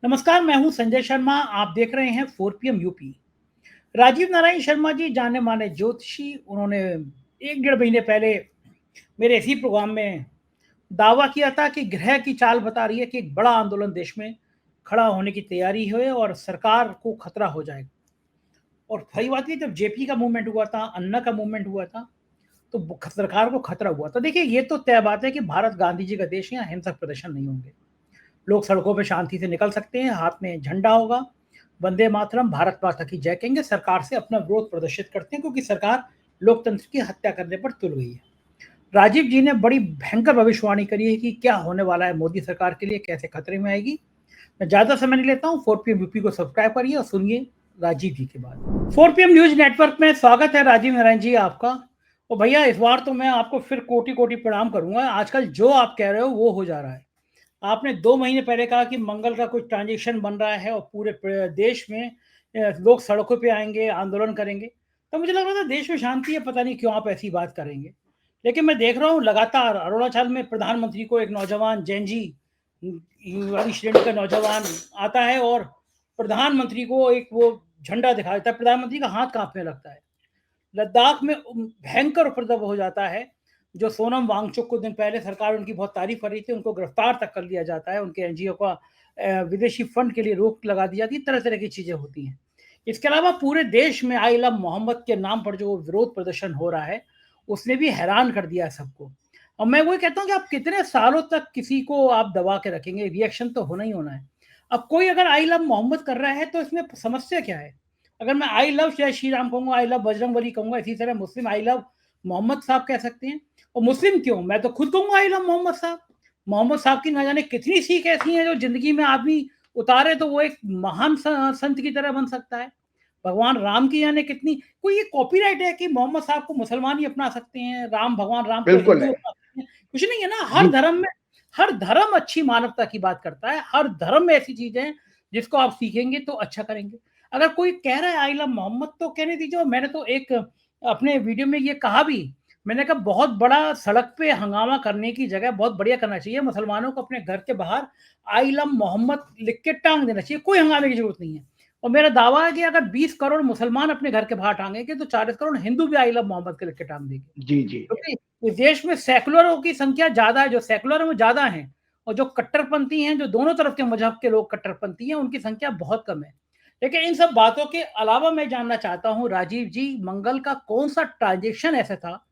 नमस्कार, मैं हूं संजय शर्मा। आप देख रहे हैं 4 PM यूपी। राजीव नारायण शर्मा जी जाने माने ज्योतिषी, उन्होंने 1 डेढ़ महीने पहले मेरे इसी प्रोग्राम में दावा किया था कि ग्रह की चाल बता रही है कि एक बड़ा आंदोलन देश में खड़ा होने की तैयारी है और सरकार को खतरा हो जाएगा। और सही बात है, जब जेपी का मूवमेंट हुआ था, अन्ना का मूवमेंट हुआ था, तो सरकार को खतरा हुआ था। देखिए, ये तो तय बात है कि भारत गांधी जी का देश है, यहाँ हिंसक प्रदर्शन नहीं होंगे। लोग सड़कों पे शांति से निकल सकते हैं, हाथ में झंडा होगा, वंदे मातरम, भारत माता की जय कहेंगे, सरकार से अपना विरोध प्रदर्शित करते हैं, क्योंकि सरकार लोकतंत्र की हत्या करने पर तुल गई है। राजीव जी ने बड़ी भयंकर भविष्यवाणी करी है कि क्या होने वाला है मोदी सरकार के लिए, कैसे खतरे में आएगी। मैं ज्यादा समय नहीं लेता हूँ, 4PM यूपी को सब्सक्राइब करिए और सुनिए राजीव जी के बाद। 4PM न्यूज नेटवर्क में स्वागत है राजीव नारायण जी आपका। और भैया, इस बार तो मैं आपको फिर कोटि कोटि प्रणाम करूंगा। आजकल जो आप कह रहे हो वो हो जा रहा है। आपने 2 महीने पहले कहा कि मंगल का कुछ ट्रांजेक्शन बन रहा है और पूरे देश में लोग सड़कों पे आएंगे, आंदोलन करेंगे। तो मुझे लग रहा था देश में शांति है, पता नहीं क्यों आप ऐसी बात करेंगे। लेकिन मैं देख रहा हूँ लगातार अरुणाचल में प्रधानमंत्री को एक नौजवान जैनजी वाली श्रेणी का नौजवान आता है और प्रधानमंत्री को एक वो झंडा दिखा देता है, प्रधानमंत्री का हाथ कांपने लगता है। लद्दाख में भयंकर उपद्रव हो जाता है। जो सोनम वांगचुक को दिन पहले सरकार उनकी बहुत तारीफ कर रही थी, उनको गिरफ्तार तक कर लिया जाता है, उनके एनजीओ का विदेशी फंड के लिए रोक लगा दी जाती है, तरह तरह की चीजें होती हैं। इसके अलावा पूरे देश में आई लव मोहम्मद के नाम पर जो विरोध प्रदर्शन हो रहा है, उसने भी हैरान कर दिया सबको। और मैं वही कहता हूँ कि आप कितने सालों तक किसी को आप दबा के रखेंगे, रिएक्शन तो होना ही होना है। अब कोई अगर आई लव मोहम्मद कर रहा है तो इसमें समस्या क्या है? अगर मैं आई लव जय श्री राम कहूंगा, आई लव बजरंगबली कहूंगा, इसी तरह मुस्लिम आई लव मोहम्मद साहब कह सकते हैं। और मुस्लिम क्यों, मैं तो खुद कहूंगा आई लव मोहम्मद साहब। मोहम्मद साहब की ना जाने कितनी सीख ऐसी है जो जिंदगी में आदमी उतारे तो वो एक महान संत की तरह बन सकता है। भगवान राम की जाने कितनी, कोई ये कॉपीराइट है कि मोहम्मद साहब को मुसलमान ही अपना सकते हैं, राम भगवान राम को बिल्कुल हिंदू है। अपना सकते हैं? कुछ नहीं है ना। जी। हर धर्म अच्छी मानवता की बात करता है। हर धर्म में ऐसी चीजें हैं जिसको आप सीखेंगे तो अच्छा करेंगे। अगर कोई कह रहा है आई लव मोहम्मद तो कहने दीजिए। मैंने तो एक अपने वीडियो में ये कहा भी, मैंने कहा बहुत बड़ा सड़क पे हंगामा करने की जगह बहुत बढ़िया करना चाहिए, मुसलमानों को अपने घर के बाहर आई लव मोहम्मद लिख के टांग देना चाहिए, कोई हंगामे की जरूरत नहीं है। और मेरा दावा है कि अगर 20 करोड़ मुसलमान अपने घर के बाहर टांगेंगे तो 40 करोड़ हिंदू भी आई लव मोहम्मद के लिख के टांग देंगे। जी जी। क्योंकि इस देश में सेकुलरों की संख्या ज्यादा है, जो सेकुलर है वो ज्यादा है, और जो कट्टरपंथी हैं, जो दोनों तरफ के मजहब के लोग कट्टरपंथी हैं, उनकी संख्या बहुत कम है। लेकिन इन सब बातों के अलावा मैं जानना चाहता हूं राजीव जी, मंगल का कौन सा ट्रांजेक्शन ऐसा था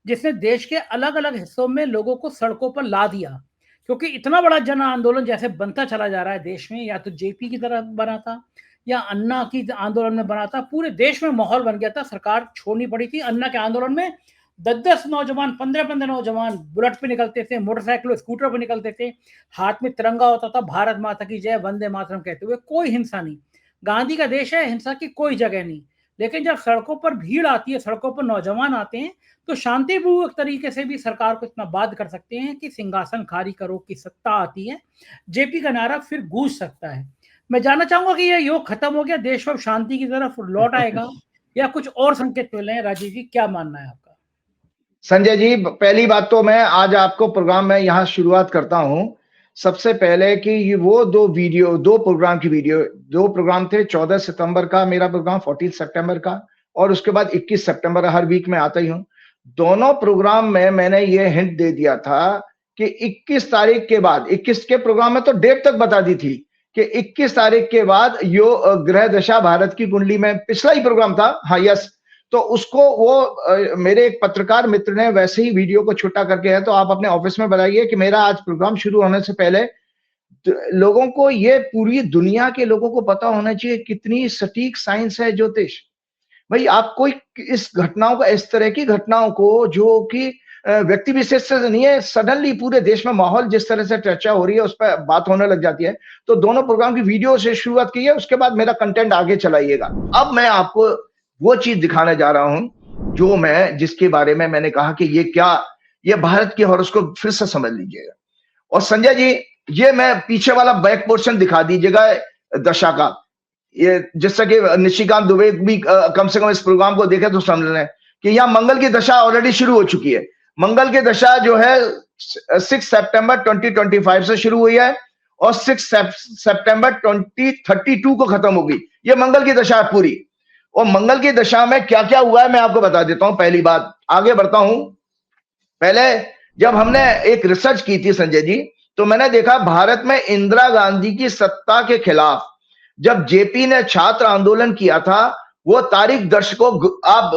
जिसने देश के अलग अलग हिस्सों में लोगों को सड़कों पर ला दिया? क्योंकि इतना बड़ा जन आंदोलन जैसे बनता चला जा रहा है देश में, या तो जेपी की तरह बना था या अन्ना की आंदोलन में बना था, पूरे देश में माहौल बन गया था, सरकार छोड़नी पड़ी थी। अन्ना के आंदोलन में 10-10 नौजवान, 15-15 नौजवान बुलेट पे निकलते थे, मोटरसाइकिल स्कूटर पे निकलते थे, हाथ में तिरंगा होता था, भारत माता की जय, वंदे मातरम कहते हुए। कोई हिंसा नहीं, गांधी का देश है, हिंसा की कोई जगह नहीं। लेकिन जब सड़कों पर भीड़ आती है, सड़कों पर नौजवान आते हैं, तो शांतिपूर्वक तरीके से भी सरकार को इतना बाध्य कर सकते हैं कि सिंहासन खाली करो की सत्ता आती है, जेपी का नारा फिर गूंज सकता है। मैं जानना चाहूंगा कि यह योग खत्म हो गया, देश अब शांति की तरफ लौट आएगा या कुछ और संकेत मिले हैं? राजीव जी, क्या मानना है आपका? संजय जी, पहली बात तो मैं आज आपको प्रोग्राम में यहाँ शुरुआत करता हूँ। सबसे पहले कि वो दो प्रोग्राम की वीडियो, 2 प्रोग्राम थे। 14 सितंबर का मेरा प्रोग्राम, 14 सितंबर का, और उसके बाद 21 सितंबर, हर वीक में आता ही हूँ। दोनों प्रोग्राम में मैंने ये हिंट दे दिया था कि 21 तारीख के बाद, 21 के प्रोग्राम में तो डेट तक बता दी थी कि 21 तारीख के बाद यो ग्रह दशा भारत की कुंडली में, पिछला ही प्रोग्राम था। हाँ, यस। तो उसको वो मेरे एक पत्रकार मित्र ने वैसे ही वीडियो को छोटा करके है, तो आप अपने ऑफिस में बताइए कि मेरा आज प्रोग्राम शुरू होने से पहले लोगों को, ये पूरी दुनिया के लोगों को पता होना चाहिए कितनी सटीक साइंस है ज्योतिष। भाई, आप कोई इस घटनाओं को, इस तरह की घटनाओं को जो कि व्यक्ति विशेष से नहीं है, सडनली पूरे देश में माहौल जिस तरह से चर्चा हो रही है, उस पर बात होने लग जाती है। तो दोनों प्रोग्राम की वीडियो से शुरुआत की है, उसके बाद मेरा कंटेंट आगे चलाइएगा। अब मैं आपको वो चीज दिखाने जा रहा हूं जो जिसके बारे में मैंने कहा कि ये भारत की हॉरोस्कोप फिर से समझ लीजिएगा। और संजय जी, ये मैं पीछे वाला बैक पोर्शन दिखा दीजिएगा दशा का, ये जिससे कि निशिकांत दुबे भी कम से कम इस प्रोग्राम को देखे तो समझ लें कि यहाँ मंगल की दशा ऑलरेडी शुरू हो चुकी है। मंगल की दशा जो है 6 सितंबर 2025 से शुरू हुई है और 6 सितंबर 2032 को खत्म होगी। ये मंगल की दशा है पूरी। और मंगल की दशा में क्या क्या हुआ है मैं आपको बता देता हूं। पहली बात, आगे बढ़ता हूं। पहले जब हमने एक रिसर्च की थी संजय जी, तो मैंने देखा भारत में इंदिरा गांधी की सत्ता के खिलाफ जब जेपी ने छात्र आंदोलन किया था, वो तारीख दर्शकों आप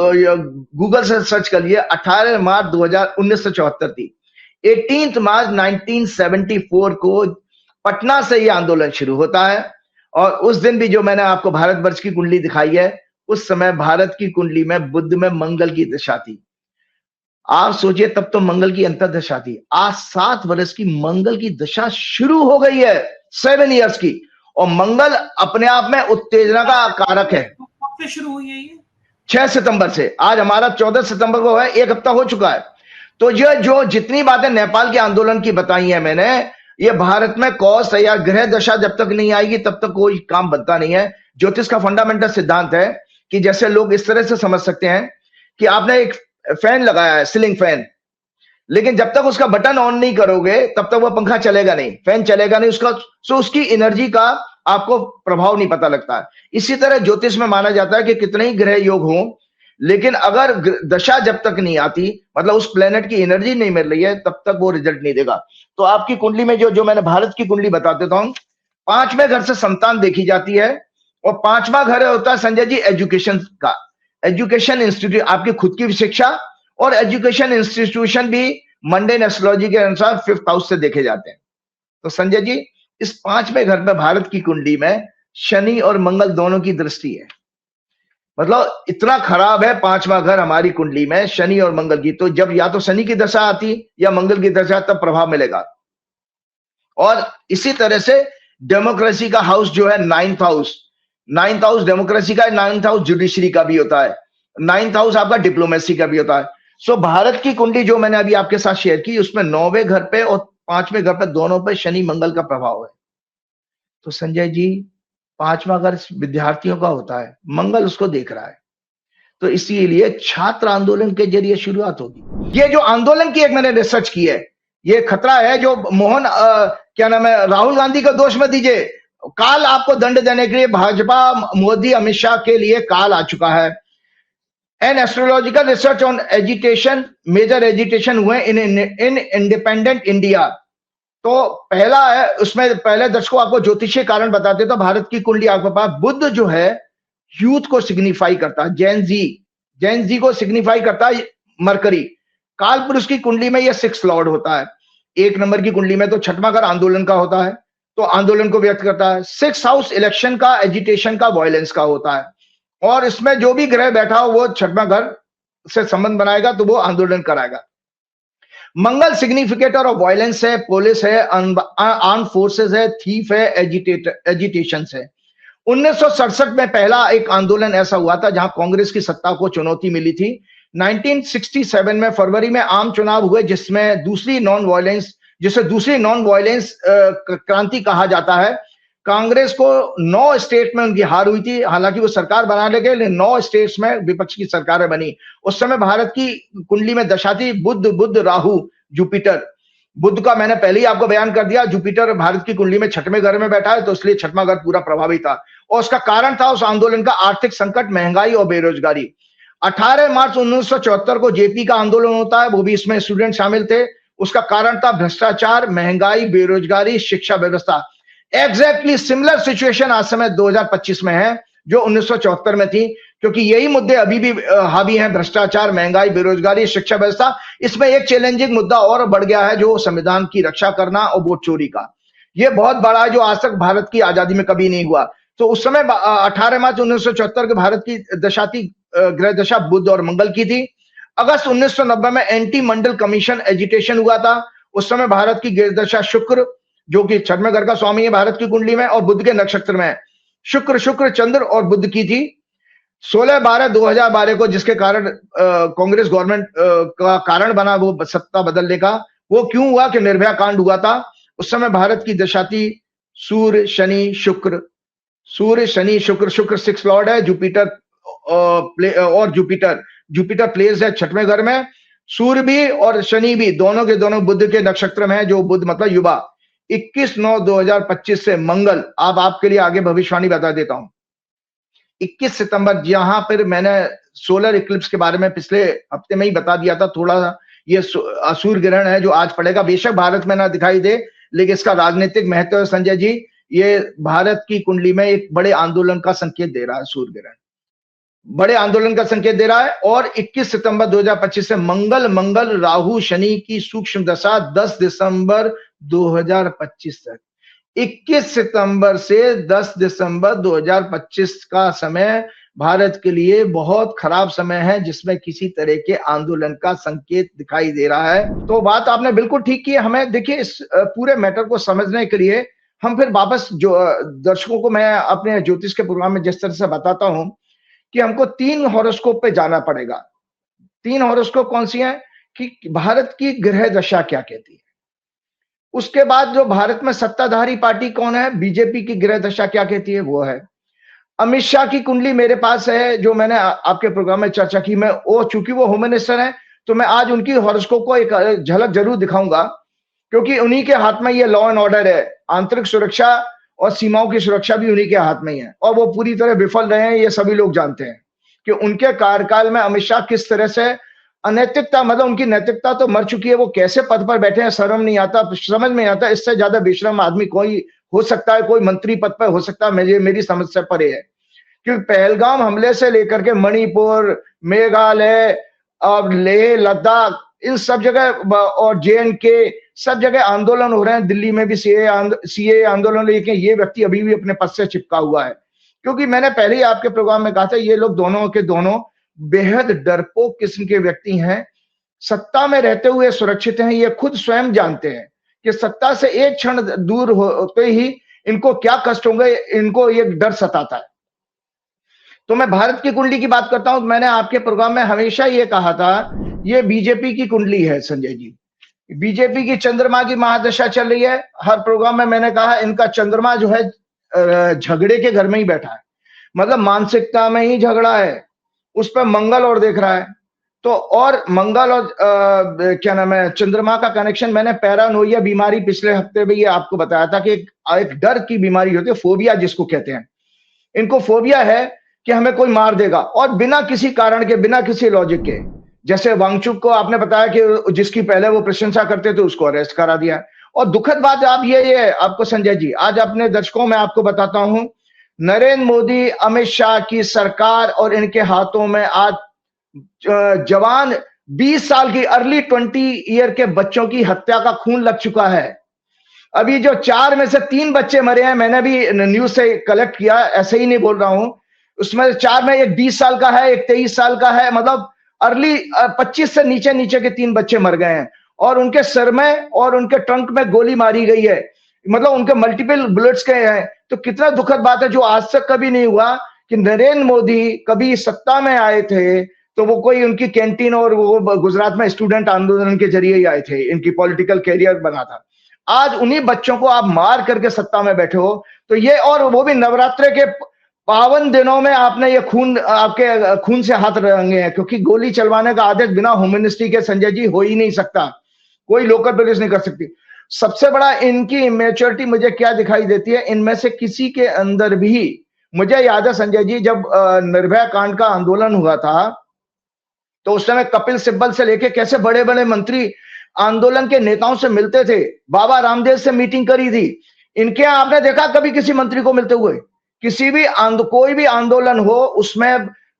गूगल से सर्च कर लिए, 18 मार्च 1974 थी। 18 मार्च 1974 को पटना से यह आंदोलन शुरू होता है। और उस दिन भी जो मैंने आपको भारतवर्ष की कुंडली दिखाई है, उस समय भारत की कुंडली में बुध में मंगल की दशा थी। आप सोचिए, तब तो मंगल की अंतर्दशा थी। आज 7 वर्ष की मंगल की दशा शुरू हो गई है, 7 इयर्स की। और मंगल अपने आप में उत्तेजना का कारक है। कब से शुरू हुई है ये? 6 सितंबर से। आज हमारा 14 सितंबर को है, 1 हफ्ता हो चुका है। तो ये जो जितनी बातें नेपाल के आंदोलन की बताई है मैंने, ये भारत में कौस है या ग्रह दशा जब तक नहीं आएगी तब तक कोई काम बनता नहीं है। ज्योतिष का फंडामेंटल सिद्धांत है कि जैसे लोग इस तरह से समझ सकते हैं कि आपने एक फैन लगाया है, सीलिंग फैन, लेकिन जब तक उसका बटन ऑन नहीं करोगे तब तक वो पंखा चलेगा नहीं, फैन चलेगा नहीं, उसकी एनर्जी का आपको प्रभाव नहीं पता लगता है। इसी तरह ज्योतिष में माना जाता है कि कितने ही ग्रह योग हों, लेकिन अगर दशा जब तक नहीं आती, मतलब उस प्लेनेट की एनर्जी नहीं मिल रही है, तब तक वो रिजल्ट नहीं देगा। तो आपकी कुंडली में जो मैंने भारत की कुंडली बता देता हूं, 5वें घर से संतान देखी जाती है। और 5वां घर होता है संजय जी एजुकेशन का। एजुकेशन इंस्टीट्यूट, आपकी खुद की शिक्षा और एजुकेशन इंस्टीट्यूशन भी मंडेन एस्ट्रोलॉजी के अनुसार 5th हाउस से देखे जाते हैं। तो संजय जी, इस 5वें घर में भारत की कुंडली में शनि और मंगल दोनों की दृष्टि है। मतलब इतना खराब है 5वां घर हमारी कुंडली में शनि और मंगल की। तो जब या तो शनि की दशा आती या मंगल की दशा, तब प्रभाव मिलेगा। और इसी तरह से डेमोक्रेसी का हाउस जो है 9th house, 9th house democracy का है, 9th हाउस जुडिशरी का भी होता है, 9th हाउस आपका डिप्लोमेसी का भी होता है। सो भारत की कुंडली जो मैंने अभी आपके साथ शेयर की, उसमें 9वें घर पे और 5वें घर पे दोनों पे शनि मंगल का प्रभाव है। तो संजय जी, 5वां घर विद्यार्थियों का होता है, मंगल उसको देख रहा है। तो इसीलिए छात्र आंदोलन के जरिए शुरुआत होगी। ये जो आंदोलन की एक मैंने रिसर्च की है, ये खतरा है जो मोहन क्या नाम है, राहुल गांधी का दोष मत दीजिए। काल आपको दंड देने के लिए भाजपा, मोदी, अमित शाह के लिए काल आ चुका है। An astrological research on agitation, major agitation हुए इन इंडिपेंडेंट इंडिया। तो पहला है, उसमें पहले दर्शकों आपको ज्योतिषीय कारण बताते। तो भारत की कुंडली आपके पास बुध जो है यूथ को सिग्निफाई करता है, जैन जी को सिग्निफाई करता है मरकरी। काल पुरुष की कुंडली में यह 6 लॉर्ड होता है। 1 नंबर की कुंडली में तो 6वां घर आंदोलन का होता है, तो आंदोलन को व्यक्त करता है। 6th हाउस इलेक्शन का, एजिटेशन का, वायलेंस का होता है। और इसमें जो भी ग्रह बैठा हो वो 6वां घर से संबंध बनाएगा, तो वो आंदोलन कराएगा। मंगल सिग्निफिकेटर ऑफ वायलेंस है, पुलिस है, आर्म फोर्सेस है, थीफ है, एजिटेशन है। 1967 में पहला एक आंदोलन ऐसा हुआ था जहां कांग्रेस की सत्ता को चुनौती मिली थी। 1967 में फरवरी में आम चुनाव हुए, जिसे दूसरी नॉन वायलेंस क्रांति कहा जाता है। कांग्रेस को 9 स्टेट में उनकी हार हुई थी, हालांकि वो सरकार बना ले गए, लेकिन 9 स्टेट्स में विपक्ष की सरकारें बनी। उस समय भारत की कुंडली में दशा थी बुध राहु जुपिटर। बुध का मैंने पहले ही आपको बयान कर दिया, जुपिटर भारत की कुंडली में 6वें घर में बैठा है, तो इसलिए 6वां घर पूरा प्रभावित था। और उसका कारण था उस आंदोलन का आर्थिक संकट, महंगाई और बेरोजगारी। 18 मार्च 1974 को जेपी का आंदोलन होता है, वो भी इसमें स्टूडेंट शामिल थे। उसका कारण था भ्रष्टाचार, महंगाई, बेरोजगारी, शिक्षा व्यवस्था। एग्जैक्टली सिमिलर सिचुएशन आज समय 2025 में है जो 1974 में थी, क्योंकि यही मुद्दे अभी भी हावी हैं, भ्रष्टाचार, महंगाई, बेरोजगारी, शिक्षा व्यवस्था। इसमें एक चैलेंजिंग मुद्दा और बढ़ गया है, जो संविधान की रक्षा करना और वोट चोरी का। यह बहुत बड़ा है, जो आज तक भारत की आजादी में कभी नहीं हुआ। तो उस समय 18 मार्च 1974 के भारत की दशा थी, ग्रह दशा बुध और मंगल की थी। अगस्त 1990 में एंटी मंडल कमीशन एजिटेशन हुआ था। उस समय भारत की ग्रह दशा शुक्र, जो कि 6वें घर का स्वामी है भारत की कुंडली में, और बुध के नक्षत्र में है। शुक्र, चंद्र और बुध की थी। 16/12/2012 को, जिसके कारण कांग्रेस गवर्नमेंट का कारण बना वो सत्ता बदलने का। वो क्यों हुआ कि निर्भया कांड हुआ था। उस समय भारत की दशा थी सूर्य शनि शुक्र, शुक्र 6 लॉर्ड है, जुपिटर प्लेस है 6वें घर में। सूर्य भी और शनि भी दोनों के दोनों बुध के नक्षत्र में है, जो बुध मतलब युवा। 21/9/2025 से मंगल, अब आपके लिए आगे भविष्यवाणी बता देता हूं। 21 सितंबर, जहां पर मैंने सोलर इक्लिप्स के बारे में पिछले हफ्ते में ही बता दिया था, थोड़ा सा ये असुर ग्रहण है जो आज पड़ेगा। बेशक भारत में ना दिखाई दे, लेकिन इसका राजनीतिक महत्व है संजय जी। ये भारत की कुंडली में एक बड़े आंदोलन का संकेत दे रहा है। सूर्य ग्रहण बड़े आंदोलन का संकेत दे रहा है। और 21 सितंबर 2025 से मंगल राहु शनि की सूक्ष्म दशा 10 दिसंबर 2025 तक। 21 सितंबर से 10 दिसंबर 2025 का समय भारत के लिए बहुत खराब समय है, जिसमें किसी तरह के आंदोलन का संकेत दिखाई दे रहा है। तो बात आपने बिल्कुल ठीक की। हमें देखिए, इस पूरे मैटर को समझने के लिए हम फिर वापस जो दर्शकों को मैं अपने ज्योतिष के प्रोग्राम में जिस तरह से बताता हूं कि हमको 3 हॉरोस्कोप पे जाना पड़ेगा। 3 हॉरोस्कोप कौन सी हैं कि भारत की ग्रह दशा क्या कहती है, उसके बाद जो भारत में सत्ताधारी पार्टी कौन है, बीजेपी की ग्रह दशा क्या कहती है, वो है। अमित शाह की कुंडली मेरे पास है, जो मैंने आपके प्रोग्राम में चर्चा की। मैं वो, चूंकि वो होम मिनिस्टर है, तो मैं आज उनकी हॉरोस्कोप को एक झलक जरूर दिखाऊंगा, क्योंकि उन्हीं के हाथ में ये लॉ एंड ऑर्डर है। आंतरिक सुरक्षा और सीमाओं की सुरक्षा भी उन्हीं के हाथ में ही है, और वो पूरी तरह विफल रहे हैं, ये सभी लोग जानते हैं कि उनके कार्यकाल में अमित शाह किस तरह से अनैतिकता, मतलब उनकी नैतिकता तो मर चुकी है, वो कैसे पद पर बैठे हैं, शर्म नहीं आता, समझ में आता। इससे ज्यादा बेशरम आदमी कोई हो सकता है, कोई मंत्री पद पर हो सकता है, मेरी समझ से परे है। क्योंकि पहलगाम हमले से लेकर के मणिपुर, मेघालय और लेह लद्दाख, इन सब जगह और JNK सब जगह आंदोलन हो रहे हैं। दिल्ली में भी CA आंदोलन, लेकिन ये व्यक्ति अभी भी अपने पद से चिपका हुआ है। क्योंकि मैंने पहले ही आपके प्रोग्राम में कहा था, ये लोग दोनों के दोनों बेहद डरपोक किस्म के व्यक्ति हैं। सत्ता में रहते हुए सुरक्षित हैं, ये खुद स्वयं जानते हैं कि सत्ता से एक क्षण दूर होते ही इनको क्या कष्ट होंगे, इनको ये डर सताता है। तो मैं भारत की कुंडली की बात करता हूं। मैंने आपके प्रोग्राम में हमेशा ये कहा था, ये बीजेपी की कुंडली है संजय जी। बीजेपी की चंद्रमा की महादशा चल रही है। हर प्रोग्राम में मैंने कहा, इनका चंद्रमा जो है झगड़े के घर में ही बैठा है, मतलब मानसिकता में ही झगड़ा है। उस पर मंगल और देख रहा है, तो और मंगल और क्या नाम है, चंद्रमा का कनेक्शन। मैंने पैरानोइया बीमारी पिछले हफ्ते में ये आपको बताया था कि एक डर की बीमारी होती है, फोबिया जिसको कहते हैं। इनको फोबिया है कि हमें कोई मार देगा, और बिना किसी कारण के, बिना किसी लॉजिक के। जैसे वांगचुक को आपने बताया कि जिसकी पहले वो प्रशंसा करते थे, उसको अरेस्ट करा दिया। और दुखद बात आप ये आपको संजय जी, आज अपने दर्शकों में आपको बताता हूं, नरेंद्र मोदी, अमित शाह की सरकार और इनके हाथों में आज जवान 20 साल की, अर्ली 20 ईयर के बच्चों की हत्या का खून लग चुका है। अभी जो 4 में से 3 बच्चे मरे हैं, मैंने भी न्यूज से कलेक्ट किया, ऐसे ही नहीं बोल रहा हूं। उसमें 4 में एक 20 साल का है, एक 23 साल का है, मतलब अर्ली 25 से नीचे के 3 बच्चे मर गए हैं। और उनके सर में और उनके ट्रंक में गोली मारी गई है, मतलब उनके मल्टीपल बुलेट्स के हैं। तो कितना दुखद बात है, जो आज तक कभी नहीं हुआ कि नरेंद्र मोदी कभी सत्ता में आए थे तो वो कोई उनकी कैंटीन, और वो गुजरात में स्टूडेंट आंदोलन के जरिए ही आए थे, इनकी पॉलिटिकल कैरियर बना था। आज उन्हीं बच्चों को आप मार करके सत्ता में बैठे हो, तो ये, और वो भी नवरात्रे के पावन दिनों में आपने ये खून, आपके खून से हाथ रंगे हैं। क्योंकि गोली चलवाने का आदेश बिना होम मिनिस्ट्री के संजय जी हो ही नहीं सकता, कोई लोकल पुलिस नहीं कर सकती। सबसे बड़ा इनकी इमेच्योरिटी मुझे क्या दिखाई देती है, इनमें से किसी के अंदर भी, मुझे याद है संजय जी, जब निर्भया कांड का आंदोलन हुआ था, तो उस समय कपिल सिब्बल से लेके कैसे बड़े बड़े मंत्री आंदोलन के नेताओं से मिलते थे, बाबा रामदेव से मीटिंग करी थी। इनके यहां आपने देखा कभी किसी मंत्री को मिलते हुए? किसी भी कोई भी आंदोलन हो, उसमें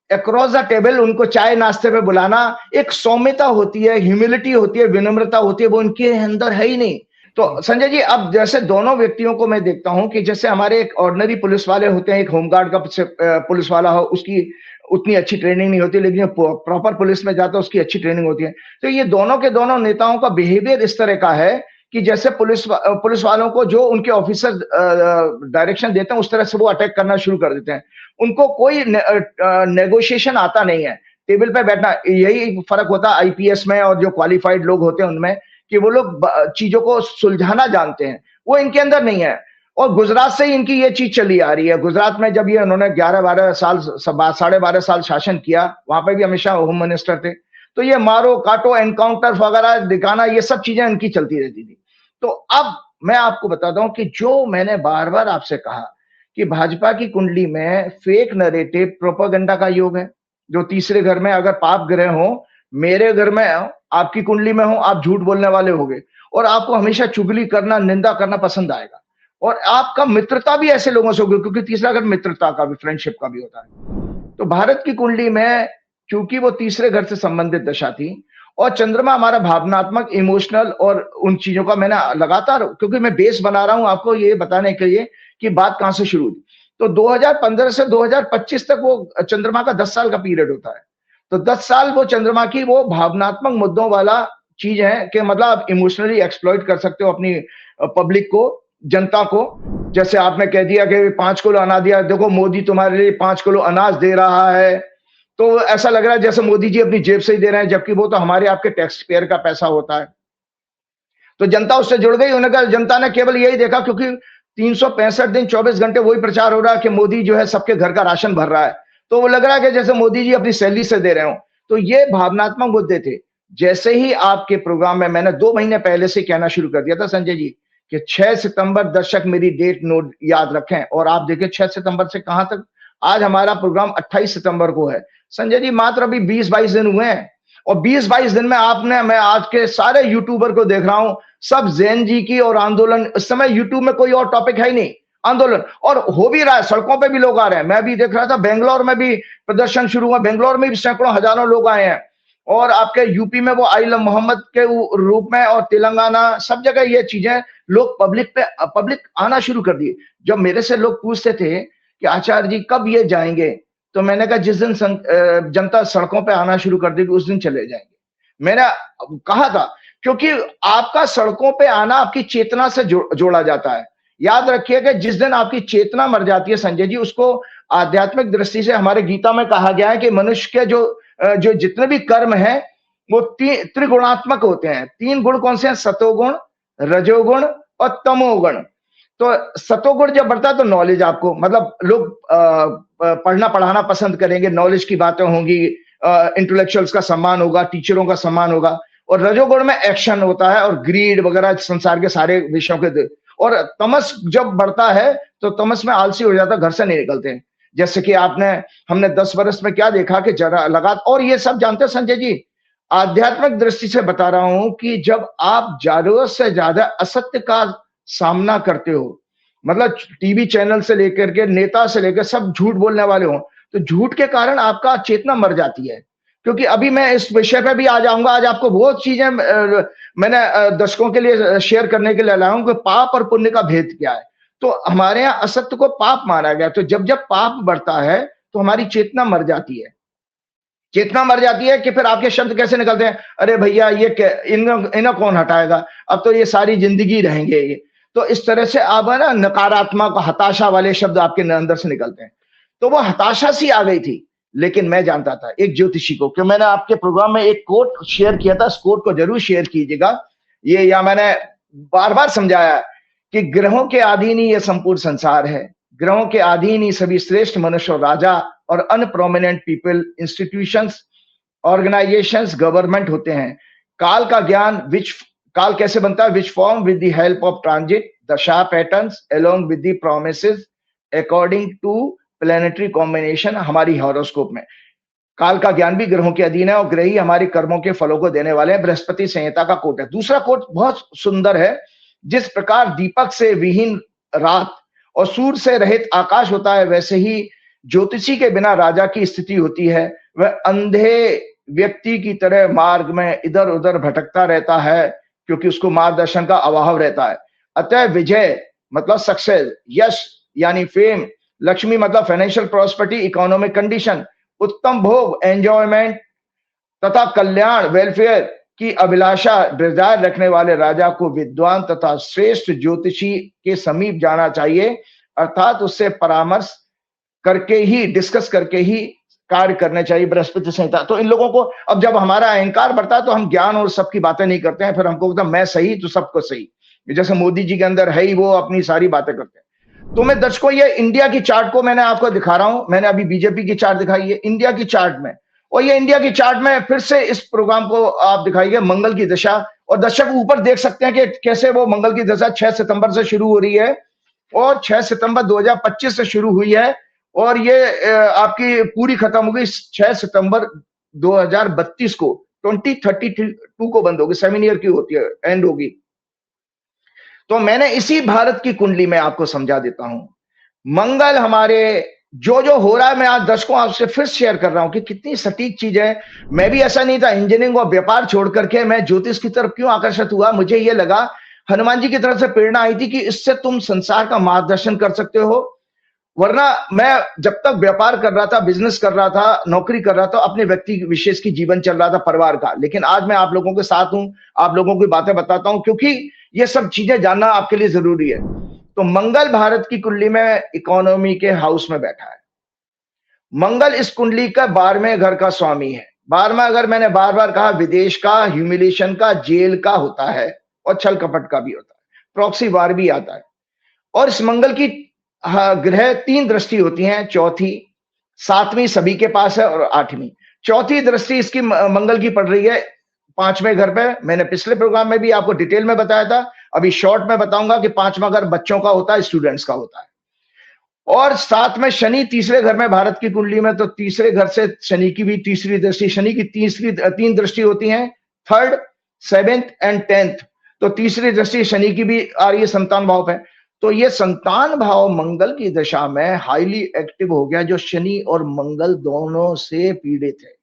अक्रॉस द टेबल उनको चाय नाश्ते पे बुलाना, एक सौम्यता होती है, ह्यूमिलिटी होती है, विनम्रता होती है, वो उनके अंदर है ही नहीं। तो संजय जी, अब जैसे दोनों व्यक्तियों को मैं देखता हूं कि जैसे हमारे एक ऑर्डिनरी पुलिस वाले होते हैं, एक होमगार्ड का पुलिस वाला हो, उसकी उतनी अच्छी ट्रेनिंग नहीं होती, लेकिन प्रॉपर पुलिस में जाता है उसकी अच्छी ट्रेनिंग होती है। तो ये दोनों के दोनों नेताओं का बिहेवियर इस तरह का है कि जैसे पुलिस वालों को जो उनके ऑफिसर डायरेक्शन देते हैं, उस तरह से वो अटैक करना शुरू कर देते हैं। उनको कोई नेगोशिएशन आता नहीं है, टेबल पे बैठना। यही फर्क होता है IPS में और जो क्वालिफाइड लोग होते हैं उनमें, कि वो लोग चीजों को सुलझाना जानते हैं, वो इनके अंदर नहीं है। और गुजरात से ही इनकी ये चीज चली आ रही है। गुजरात में जब ये उन्होंने 11-12 साल, 12.5 साल शासन किया, वहां पे भी हमेशा होम मिनिस्टर थे, तो ये मारो काटो, एनकाउंटर वगैरह दिखाना, ये सब चीजें इनकी चलती रहती थी। तो अब मैं आपको बताता हूं कि जो मैंने बार बार आपसे कहा कि भाजपा की कुंडली में फेक नैरेटिव प्रोपेगेंडा का योग है। जो तीसरे घर में अगर पाप ग्रह हो, मेरे घर में आपकी कुंडली में हो, आप झूठ बोलने वाले होगे और आपको हमेशा चुगली करना, निंदा करना पसंद आएगा और आपका मित्रता भी ऐसे लोगों से होगी, क्योंकि तीसरा घर मित्रता का भी, फ्रेंडशिप का भी होता है। तो भारत की कुंडली में क्योंकि वो तीसरे घर से संबंधित दशा थी और चंद्रमा हमारा भावनात्मक, इमोशनल और उन चीजों का मैंने लगातार, क्योंकि मैं बेस बना रहा हूं आपको ये बताने के लिए कि बात कहां से शुरू हुई। तो 2015 से 2025 तक वो चंद्रमा का 10 साल का पीरियड होता है। तो 10 साल वो चंद्रमा की वो भावनात्मक मुद्दों वाला चीज है कि मतलब आप इमोशनली एक्सप्लॉइट कर सकते हो अपनी पब्लिक को, जनता को। जैसे आपने कह दिया कि 5 किलो अनाज दिया, देखो मोदी तुम्हारे लिए 5 किलो अनाज दे रहा है, तो ऐसा लग रहा है जैसे मोदी जी अपनी जेब से ही दे रहे हैं, जबकि वो तो हमारे आपके टैक्स पेयर का पैसा होता है। तो जनता उससे जुड़ गई। उन्होंने कहा, जनता ने केवल यही देखा, क्योंकि 365 दिन 24 घंटे वही प्रचार हो रहा है कि मोदी जो है सबके घर का राशन भर रहा है, तो वो लग रहा है कि जैसे मोदी जी अपनी सैलरी से दे रहे हो। तो ये भावनात्मक मुद्दे थे। जैसे ही आपके प्रोग्राम में मैंने 2 महीने पहले से कहना शुरू कर दिया था संजय जी कि 6 सितंबर, दर्शक मेरी डेट नोट याद रखें, और आप देखिए 6 सितंबर से कहां तक, आज हमारा प्रोग्राम 28 सितंबर को है। संजय जी मात्र अभी 20-22 दिन हुए हैं और 20-22 दिन में आपने, मैं आज के सारे यूट्यूबर को देख रहा हूं, सब जैन जी की और आंदोलन, इस समय यूट्यूब में कोई और टॉपिक है ही नहीं, आंदोलन। और हो भी रहा है, सड़कों पे भी लोग आ रहे हैं। मैं भी देख रहा था बेंगलोर में भी प्रदर्शन शुरू हुआ, बेंगलोर में भी सैकड़ों हजारों लोग आए हैं। और आपके यूपी में वो आई लव मोहम्मद के रूप में, और तेलंगाना, सब जगह ये चीजें लोग पब्लिक आना शुरू कर दिए। जब मेरे से लोग पूछते थे कि आचार्य जी कब ये जाएंगे, तो मैंने कहा जिस दिन जनता सड़कों पे आना शुरू कर देगी उस दिन चले जाएंगे। मैंने कहा था, क्योंकि आपका सड़कों पे आना आपकी चेतना से जोड़ा जाता है। याद रखिए कि जिस दिन आपकी चेतना मर जाती है संजय जी, उसको आध्यात्मिक दृष्टि से हमारे गीता में कहा गया है कि मनुष्य के जो जितने भी कर्म हैं वो त्रिगुणात्मक होते हैं। 3 गुण कौन से हैं? सतोगुण, रजोगुण और तमोगुण। तो सतोगुण जब बढ़ता है तो नॉलेज, आपको मतलब लोग पढ़ना पढ़ाना पसंद करेंगे, नॉलेज की बातें होंगी, इंटेलेक्चुअल्स का सम्मान होगा, टीचरों का सम्मान होगा। और रजोगुण में एक्शन होता है और ग्रीड वगैरह संसार के सारे विषयों के। और तमस जब बढ़ता है तो तमस में आलसी हो जाता है, घर से नहीं निकलते हैं। जैसे कि हमने 10 वर्ष में क्या देखा कि जरा लगा, और ये सब जानते हैं संजय जी, आध्यात्मिक दृष्टि से बता रहा हूं कि जब आप जरूरत से ज्यादा असत्य का सामना करते हो, मतलब टीवी चैनल से लेकर के नेता से लेकर सब झूठ बोलने वाले हो, तो झूठ के कारण आपका चेतना मर जाती है। क्योंकि अभी मैं इस विषय पे भी आ जाऊंगा, आज आपको बहुत चीजें मैंने दर्शकों के लिए शेयर करने के लिए लाया हूं कि पाप और पुण्य का भेद क्या है। तो हमारे यहाँ असत्य को पाप माना गया, तो जब जब पाप बढ़ता है तो हमारी चेतना मर जाती है। चेतना मर जाती है कि फिर आपके शब्द कैसे निकलते हैं, अरे भैया ये इन्हें कौन हटाएगा, अब तो ये सारी जिंदगी रहेंगे ये। तो इस तरह से आप है ना, नकारात्मक, हताशा वाले शब्द आपके अंदर से निकलते हैं। तो वो हताशा सी आ गई थी। लेकिन मैं जानता था एक ज्योतिषी को, कि मैंने आपके प्रोग्राम में एक कोट शेयर किया था, इस कोट को जरूर शेयर कीजिएगा। ये, या मैंने बार बार समझाया कि ग्रहों के अधीन ही ये संपूर्ण संसार है, ग्रहों के अधीन ही सभी श्रेष्ठ मनुष्य और राजा और unprominent people, institutions, organisations, government होते हैं। काल का ज्ञान, काल कैसे बनता है? Which form with the help of transit dasha patterns along with the promises according to planetary combination. हमारी हॉरोस्कोप में काल का ज्ञान भी ग्रहों के अधीन है और ग्रह ही हमारे कर्मों के फलों को देने वाले हैं। बृहस्पति संहिता का कोट है। दूसरा कोट बहुत सुंदर है, जिस प्रकार दीपक से विहीन रात और सूर्य से रहित आकाश होता है, वैसे ही ज्योतिषी के बिना राजा की स्थिति होती है। वह अंधे व्यक्ति की तरह मार्ग में इधर उधर भटकता रहता है, क्योंकि उसको मार्गदर्शन का अभाव रहता है। अतः विजय मतलब सक्सेस, यश यानी फेम, लक्ष्मी मतलब फाइनेंशियल प्रॉस्पेरिटी, इकोनॉमिक कंडीशन, उत्तम भोग, एंजॉयमेंट तथा कल्याण, वेलफेयर की अभिलाषा, डिजायर रखने वाले राजा को विद्वान तथा श्रेष्ठ ज्योतिषी के समीप जाना चाहिए, अर्थात उससे परामर्श करके ही, डिस्कस करके ही कार्य करने चाहिए। बृहस्पति संहिता। तो इन लोगों को, अब जब हमारा अहंकार बढ़ता है तो हम ज्ञान और सबकी बातें नहीं करते हैं, फिर हमको बोलता मैं सही तो सबको सही, जैसे मोदी जी के अंदर है ही, वो अपनी सारी बातें करते हैं। तो मैं दर्शकों ये इंडिया की चार्ट को मैंने आपको दिखा रहा हूं। मैंने अभी बीजेपी की चार्ट दिखाई है, इंडिया की चार्ट में और ये इंडिया की चार्ट में फिर से इस प्रोग्राम को आप दिखाइए, मंगल की दशा, और दर्शक ऊपर देख सकते हैं कि कैसे वो मंगल की दशा 6 सितंबर से शुरू हो रही है और 6 सितंबर 2025 से शुरू हुई है और ये आपकी पूरी खत्म होगी 6 सितंबर 2032 को, 2032 को बंद होगी, 7 ईयर की होती है, एंड होगी। तो मैंने इसी भारत की कुंडली में आपको समझा देता हूं। मंगल हमारे जो जो हो रहा है, मैं आज दर्शकों आपसे फिर शेयर कर रहा हूं कि कितनी सटीक चीज है। मैं भी ऐसा नहीं था, इंजीनियरिंग और व्यापार छोड़ करके मैं ज्योतिष की तरफ क्यों आकर्षित हुआ, मुझे ये लगा हनुमान जी की तरफ से प्रेरणा आई थी कि इससे तुम संसार का मार्गदर्शन कर सकते हो। वरना मैं जब तक व्यापार कर रहा था, बिजनेस कर रहा था, नौकरी कर रहा था, अपने व्यक्ति विशेष की जीवन चल रहा था, परिवार का। लेकिन आज मैं आप लोगों के साथ हूं, आप लोगों की बातें बताता हूं, क्योंकि ये सब चीजें जानना आपके लिए जरूरी है। तो मंगल भारत की कुंडली में इकोनॉमी के हाउस में बैठा है। मंगल इस कुंडली का 12वें घर का स्वामी है। 12वां, अगर मैंने बार बार कहा, विदेश का, ह्यूमिलेशन का, जेल का होता है और छल कपट का भी होता है, प्रॉक्सी वार भी आता है। और इस मंगल की ग्रह 3 दृष्टि होती हैं, चौथी, 7वीं सभी के पास है और 8वीं। चौथी दृष्टि इसकी मंगल की पड़ रही है 5वें घर पे। मैंने पिछले प्रोग्राम में भी आपको डिटेल में बताया था, अभी शॉर्ट में बताऊंगा कि 5वां घर बच्चों का होता है, स्टूडेंट्स का होता है। और साथ में शनि तीसरे घर में, भारत की कुंडली में तो तीसरे घर से शनि की भी तीसरी दृष्टि, शनि की 3 दृष्टि होती हैं, 3rd, 7th एंड 10th। तो तीसरी दृष्टि शनि की भी आ रही है संतान भाव पे। तो ये संतान भाव मंगल की दशा में हाईली एक्टिव हो गया, जो शनि और मंगल दोनों से पीड़ित है।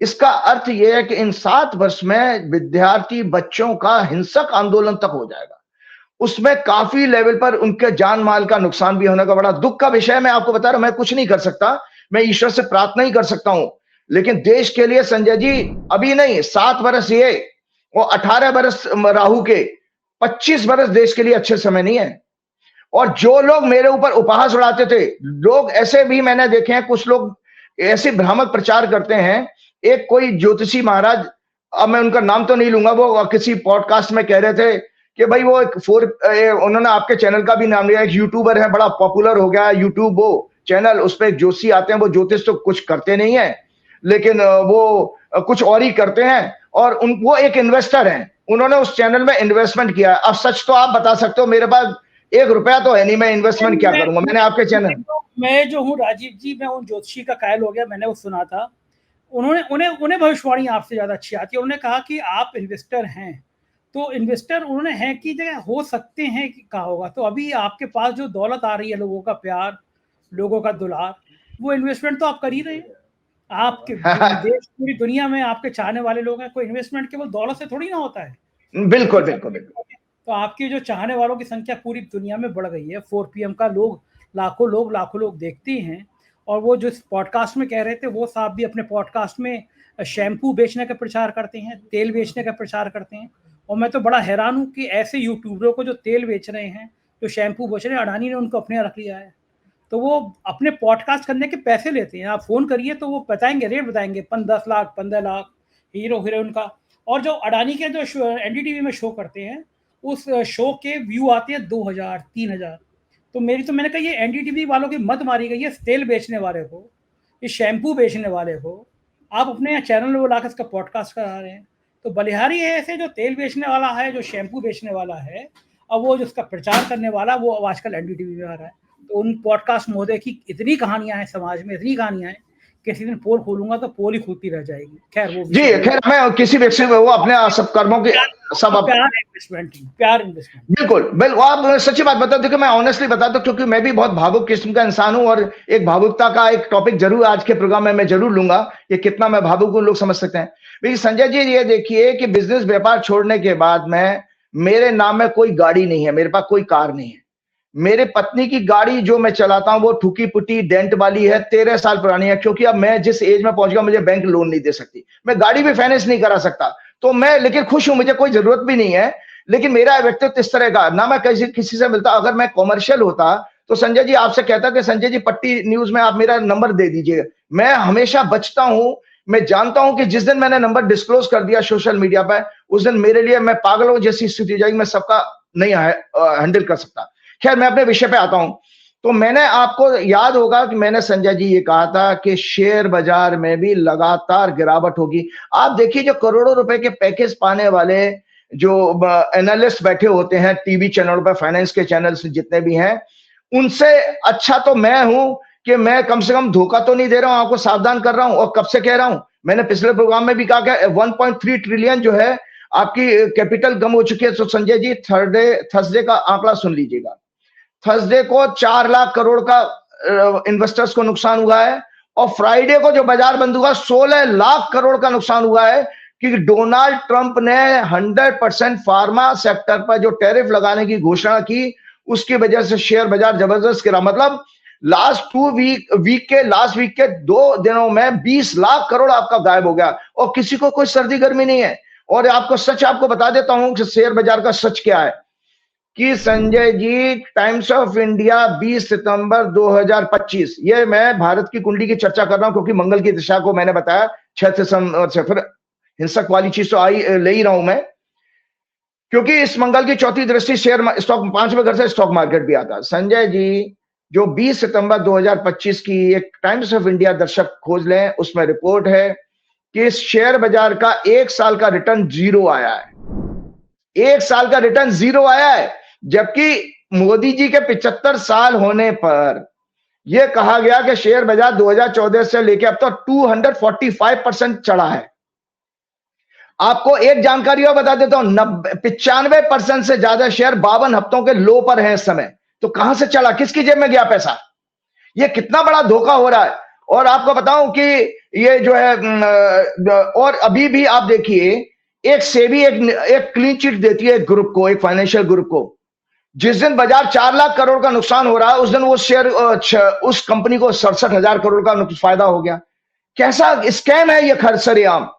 इसका अर्थ यह है कि इन 7 वर्ष में विद्यार्थी बच्चों का हिंसक आंदोलन तक हो जाएगा। उसमें काफी लेवल पर उनके जान माल का नुकसान भी होने का बड़ा दुख का विषय। मैं आपको बता रहा हूं, मैं कुछ नहीं कर सकता, मैं ईश्वर से प्रार्थना ही कर सकता हूं। लेकिन देश के लिए संजय जी, अभी नहीं, 7 वर्ष ये और 18 वर्ष राहु के, 25 वर्ष देश के लिए अच्छे समय नहीं है। और जो लोग मेरे ऊपर उपहास उड़ाते थे, लोग ऐसे भी मैंने देखे हैं, कुछ लोग ऐसे भ्रामक प्रचार करते हैं। एक कोई ज्योतिषी महाराज, अब मैं उनका नाम तो नहीं लूंगा, वो किसी पॉडकास्ट में कह रहे थे कि भाई वो उन्होंने आपके चैनल का भी नाम लिया, एक यूट्यूबर है, बड़ा पॉपुलर हो गया यूट्यूब वो चैनल, उस पर एक जोशी आते हैं, वो ज्योतिष तो कुछ करते नहीं है, लेकिन वो कुछ और ही करते हैं, और वो एक इन्वेस्टर हैं, उन्होंने उस चैनल में इन्वेस्टमेंट किया है। अब सच तो आप बता सकते हो, मेरे पास 1 रुपया तो है नहीं, मैं इन्वेस्टमेंट क्या करूंगा। मैंने आपके चैनल, मैं जो हूँ राजीव जी, मैं उन ज्योतिषी का कायल हो गया, मैंने वो सुना था। उन्हें भविष्यवाणी आपसे ज्यादा अच्छी आती है। उन्होंने कहा कि आप इन्वेस्टर हैं, तो इन्वेस्टर उन्होंने है की जगह हो सकते हैं कि कहा होगा। तो अभी आपके पास जो दौलत आ रही है, लोगों का प्यार, लोगों का दुलार, वो इन्वेस्टमेंट तो आप कर ही रहे हैं। आपके देश, पूरी दुनिया में आपके चाहने वाले लोग हैं। कोई इन्वेस्टमेंट केवल दौलत से थोड़ी ना होता है। बिल्कुल बिल्कुल बिल्कुल। तो आपकी जो चाहने वालों की संख्या पूरी दुनिया में बढ़ गई है। 4PM का लाखों लोग देखते हैं। और वो जो पॉडकास्ट में कह रहे थे, वो साहब भी अपने पॉडकास्ट में शैम्पू बेचने का प्रचार करते हैं, तेल बेचने का प्रचार करते हैं। और मैं तो बड़ा हैरान हूँ कि ऐसे यूट्यूबरों को जो तेल बेच रहे हैं, जो शैम्पू बेच रहे हैं, अडानी ने उनको अपने रख लिया है। तो वो अपने पॉडकास्ट करने के पैसे लेते हैं। आप फोन करिए तो वो बताएंगे, रेट बताएंगे, 10 लाख, 15 लाख, हीरो हीरोइन का। और जो अडानी के जो NDTV में शो करते हैं, उस शो के व्यू आते हैं 2000, 3000। तो मैंने कहा ये NDTV वालों की मत मारी गई है। तेल बेचने वाले को, ये शैम्पू बेचने वाले को आप अपने यहाँ चैनल में बुलाकर इसका पॉडकास्ट करा रहे हैं। तो बलिहारी है ऐसे, जो तेल बेचने वाला है, जो शैम्पू बेचने वाला है, और वो जिसका प्रचार करने वाला, वो आजकल NDTV में आ रहा है। तो उन पॉडकास्ट महोदय की इतनी कहानियां हैं समाज में, इतनी कहानियां हैं, किसी दिन पोल खोलूंगा तो पोल ही खुलती रह जाएगी। खैर वो जी, खैर मैं किसी व्यक्ति वो अपने सब कर्मों के सब प्यार इन्वेस्टमेंट बिल्कुल आप सच्ची बात बताओ। देखो मैं ऑनेस्टली बताता हूं, क्योंकि मैं भी बहुत भावुक किस्म का इंसान हूं, और एक भावुकता का एक टॉपिक जरूर आज के प्रोग्राम में मैं जरूर लूंगा कि कितना मैं भावुक हूं, लोग समझ सकते हैं। लेकिन संजय जी ये देखिए कि बिजनेस व्यापार छोड़ने के बाद में मेरे नाम में कोई गाड़ी नहीं है, मेरे पास कोई कार नहीं है। मेरे पत्नी की गाड़ी जो मैं चलाता हूं वो ठुकी पुटी डेंट वाली है, 13 साल पुरानी है, क्योंकि अब मैं जिस एज में पहुंच गया, मुझे बैंक लोन नहीं दे सकती, मैं गाड़ी भी फाइनेंस नहीं करा सकता। तो मैं लेकिन खुश हूं, मुझे कोई जरूरत भी नहीं है। लेकिन मेरा व्यक्तित्व इस तरह का, ना मैं किसी से मिलता। अगर मैं कॉमर्शियल होता तो संजय जी आपसे कहता कि संजय जी पट्टी न्यूज में आप मेरा नंबर दे दीजिए। मैं हमेशा बचता हूं। मैं जानता हूं कि जिस दिन मैंने नंबर डिस्क्लोज कर दिया सोशल मीडिया पर, उस दिन मेरे लिए मैं पागलों जैसी स्थिति हो जाएगी, मैं सबका नहीं हैंडल कर सकता। खैर मैं अपने विषय पे आता हूं तो मैंने, आपको याद होगा कि मैंने संजय जी ये कहा था कि शेयर बाजार में भी लगातार गिरावट होगी। आप देखिए जो करोड़ों रुपए के पैकेज पाने वाले जो एनालिस्ट बैठे होते हैं टीवी चैनल पर, फाइनेंस के चैनल्स जितने भी हैं, उनसे अच्छा तो मैं हूं कि मैं कम से कम धोखा तो नहीं दे रहा हूं, आपको सावधान कर रहा हूं। और कब से कह रहा हूं, मैंने पिछले प्रोग्राम में भी कहा कि 1.3 ट्रिलियन जो है आपकी कैपिटल कम हो चुकी है। तो संजय जी थर्सडे का आंकड़ा सुन लीजिएगा। थर्सडे को 4 लाख करोड़ का इन्वेस्टर्स को नुकसान हुआ है, और फ्राइडे को जो बाजार बंद हुआ 16 लाख करोड़ का नुकसान हुआ है, क्योंकि डोनाल्ड ट्रंप ने 100% फार्मा सेक्टर पर जो टैरिफ लगाने की घोषणा की, उसकी वजह से शेयर बाजार जबरदस्त गिरा। मतलब लास्ट वीक के 2 दिनों में 20 लाख करोड़ आपका गायब हो गया, और किसी को कोई सर्दी गर्मी नहीं है। और आपको बता देता हूं कि शेयर बाजार का सच क्या है, कि Sanjay ji times of India 20 सितंबर 2025, ये मैं भारत की कुंडली की चर्चा कर रहा हूं क्योंकि मंगल की दिशा को मैंने बताया 6 दिसंबर से, फिर हिंसक वाली चीज तो ले ही रहा हूं मैं, क्योंकि इस मंगल की चौथी दृष्टि स्टॉक 5वें घर से स्टॉक मार्केट भी आता है। संजय जी जो 20 सितंबर 2025 की एक टाइम्स ऑफ इंडिया दर्शक खोज लें, उसमें रिपोर्ट है कि शेयर बाजार का 1 साल का रिटर्न 0 आया है। 1 साल का रिटर्न 0 आया है, जबकि मोदी जी के 75 साल होने पर यह कहा गया कि शेयर बाजार 2014 से लेकर अब तक 245% चढ़ा है। आपको एक जानकारी और बता देता हूं, 95% से ज्यादा शेयर 52 हफ्तों के लो पर है इस समय। तो कहां से चला, किसकी जेब में गया पैसा? यह कितना बड़ा धोखा हो रहा है। और आपको बताऊं कि ये जो है, और अभी भी आप देखिए, एक सेबी एक क्लीन चिट देती है एक ग्रुप को, एक फाइनेंशियल ग्रुप को। जिस दिन बाजार 4 लाख करोड़ का नुकसान हो रहा है, उस दिन वो शेयर उस कंपनी को 67,000 करोड़ का फायदा हो गया। कैसा स्कैम है ये सरेआम।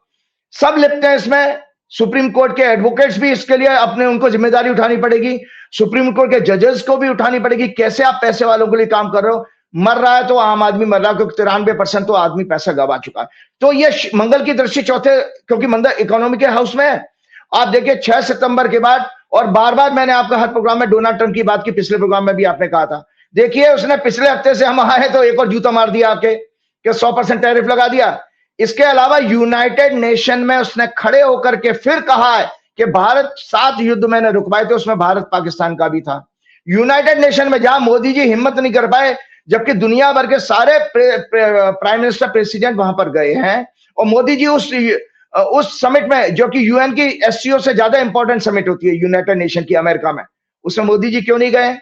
सब लिपटे हैं इसमें। सुप्रीम कोर्ट के एडवोकेट्स भी इसके लिए उनको जिम्मेदारी उठानी पड़ेगी, सुप्रीम कोर्ट के जजेस को भी उठानी पड़ेगी। कैसे आप पैसे वालों के लिए काम कर रहे हो? मर रहा है तो आम आदमी मर रहा है, क्योंकि 93% तो आदमी पैसा गवा चुका है। तो ये मंगल की दृष्टि चौथे, क्योंकि मंगल इकोनॉमी के हाउस में है। आप देखिए 6 सितंबर के बाद, और बार बार मैंने आपका हर प्रोग्राम में डोनाल्ड ट्रंप की बात की, पिछले प्रोग्राम में भी आपने कहा था। देखिए उसने पिछले हफ्ते से हम आए तो एक और जूता मार दिया आपके, कि 100% टैरिफ लगा दिया। इसके अलावा यूनाइटेड नेशन में उसने खड़े होकर के फिर कहा है कि भारत 7 युद्ध मैंने रुकवाए थे, उसमें भारत पाकिस्तान का भी था। यूनाइटेड नेशन में जहां मोदी जी हिम्मत नहीं कर पाए, जबकि दुनिया भर के सारे प्राइम मिनिस्टर, प्रेसिडेंट वहां पर गए हैं, और मोदी जी उस समिट में, जो कि यूएन की एससीओ से ज्यादा इंपॉर्टेंट समिट होती है यूनाइटेड नेशन की अमेरिका में, उसमें मोदी जी क्यों नहीं गए?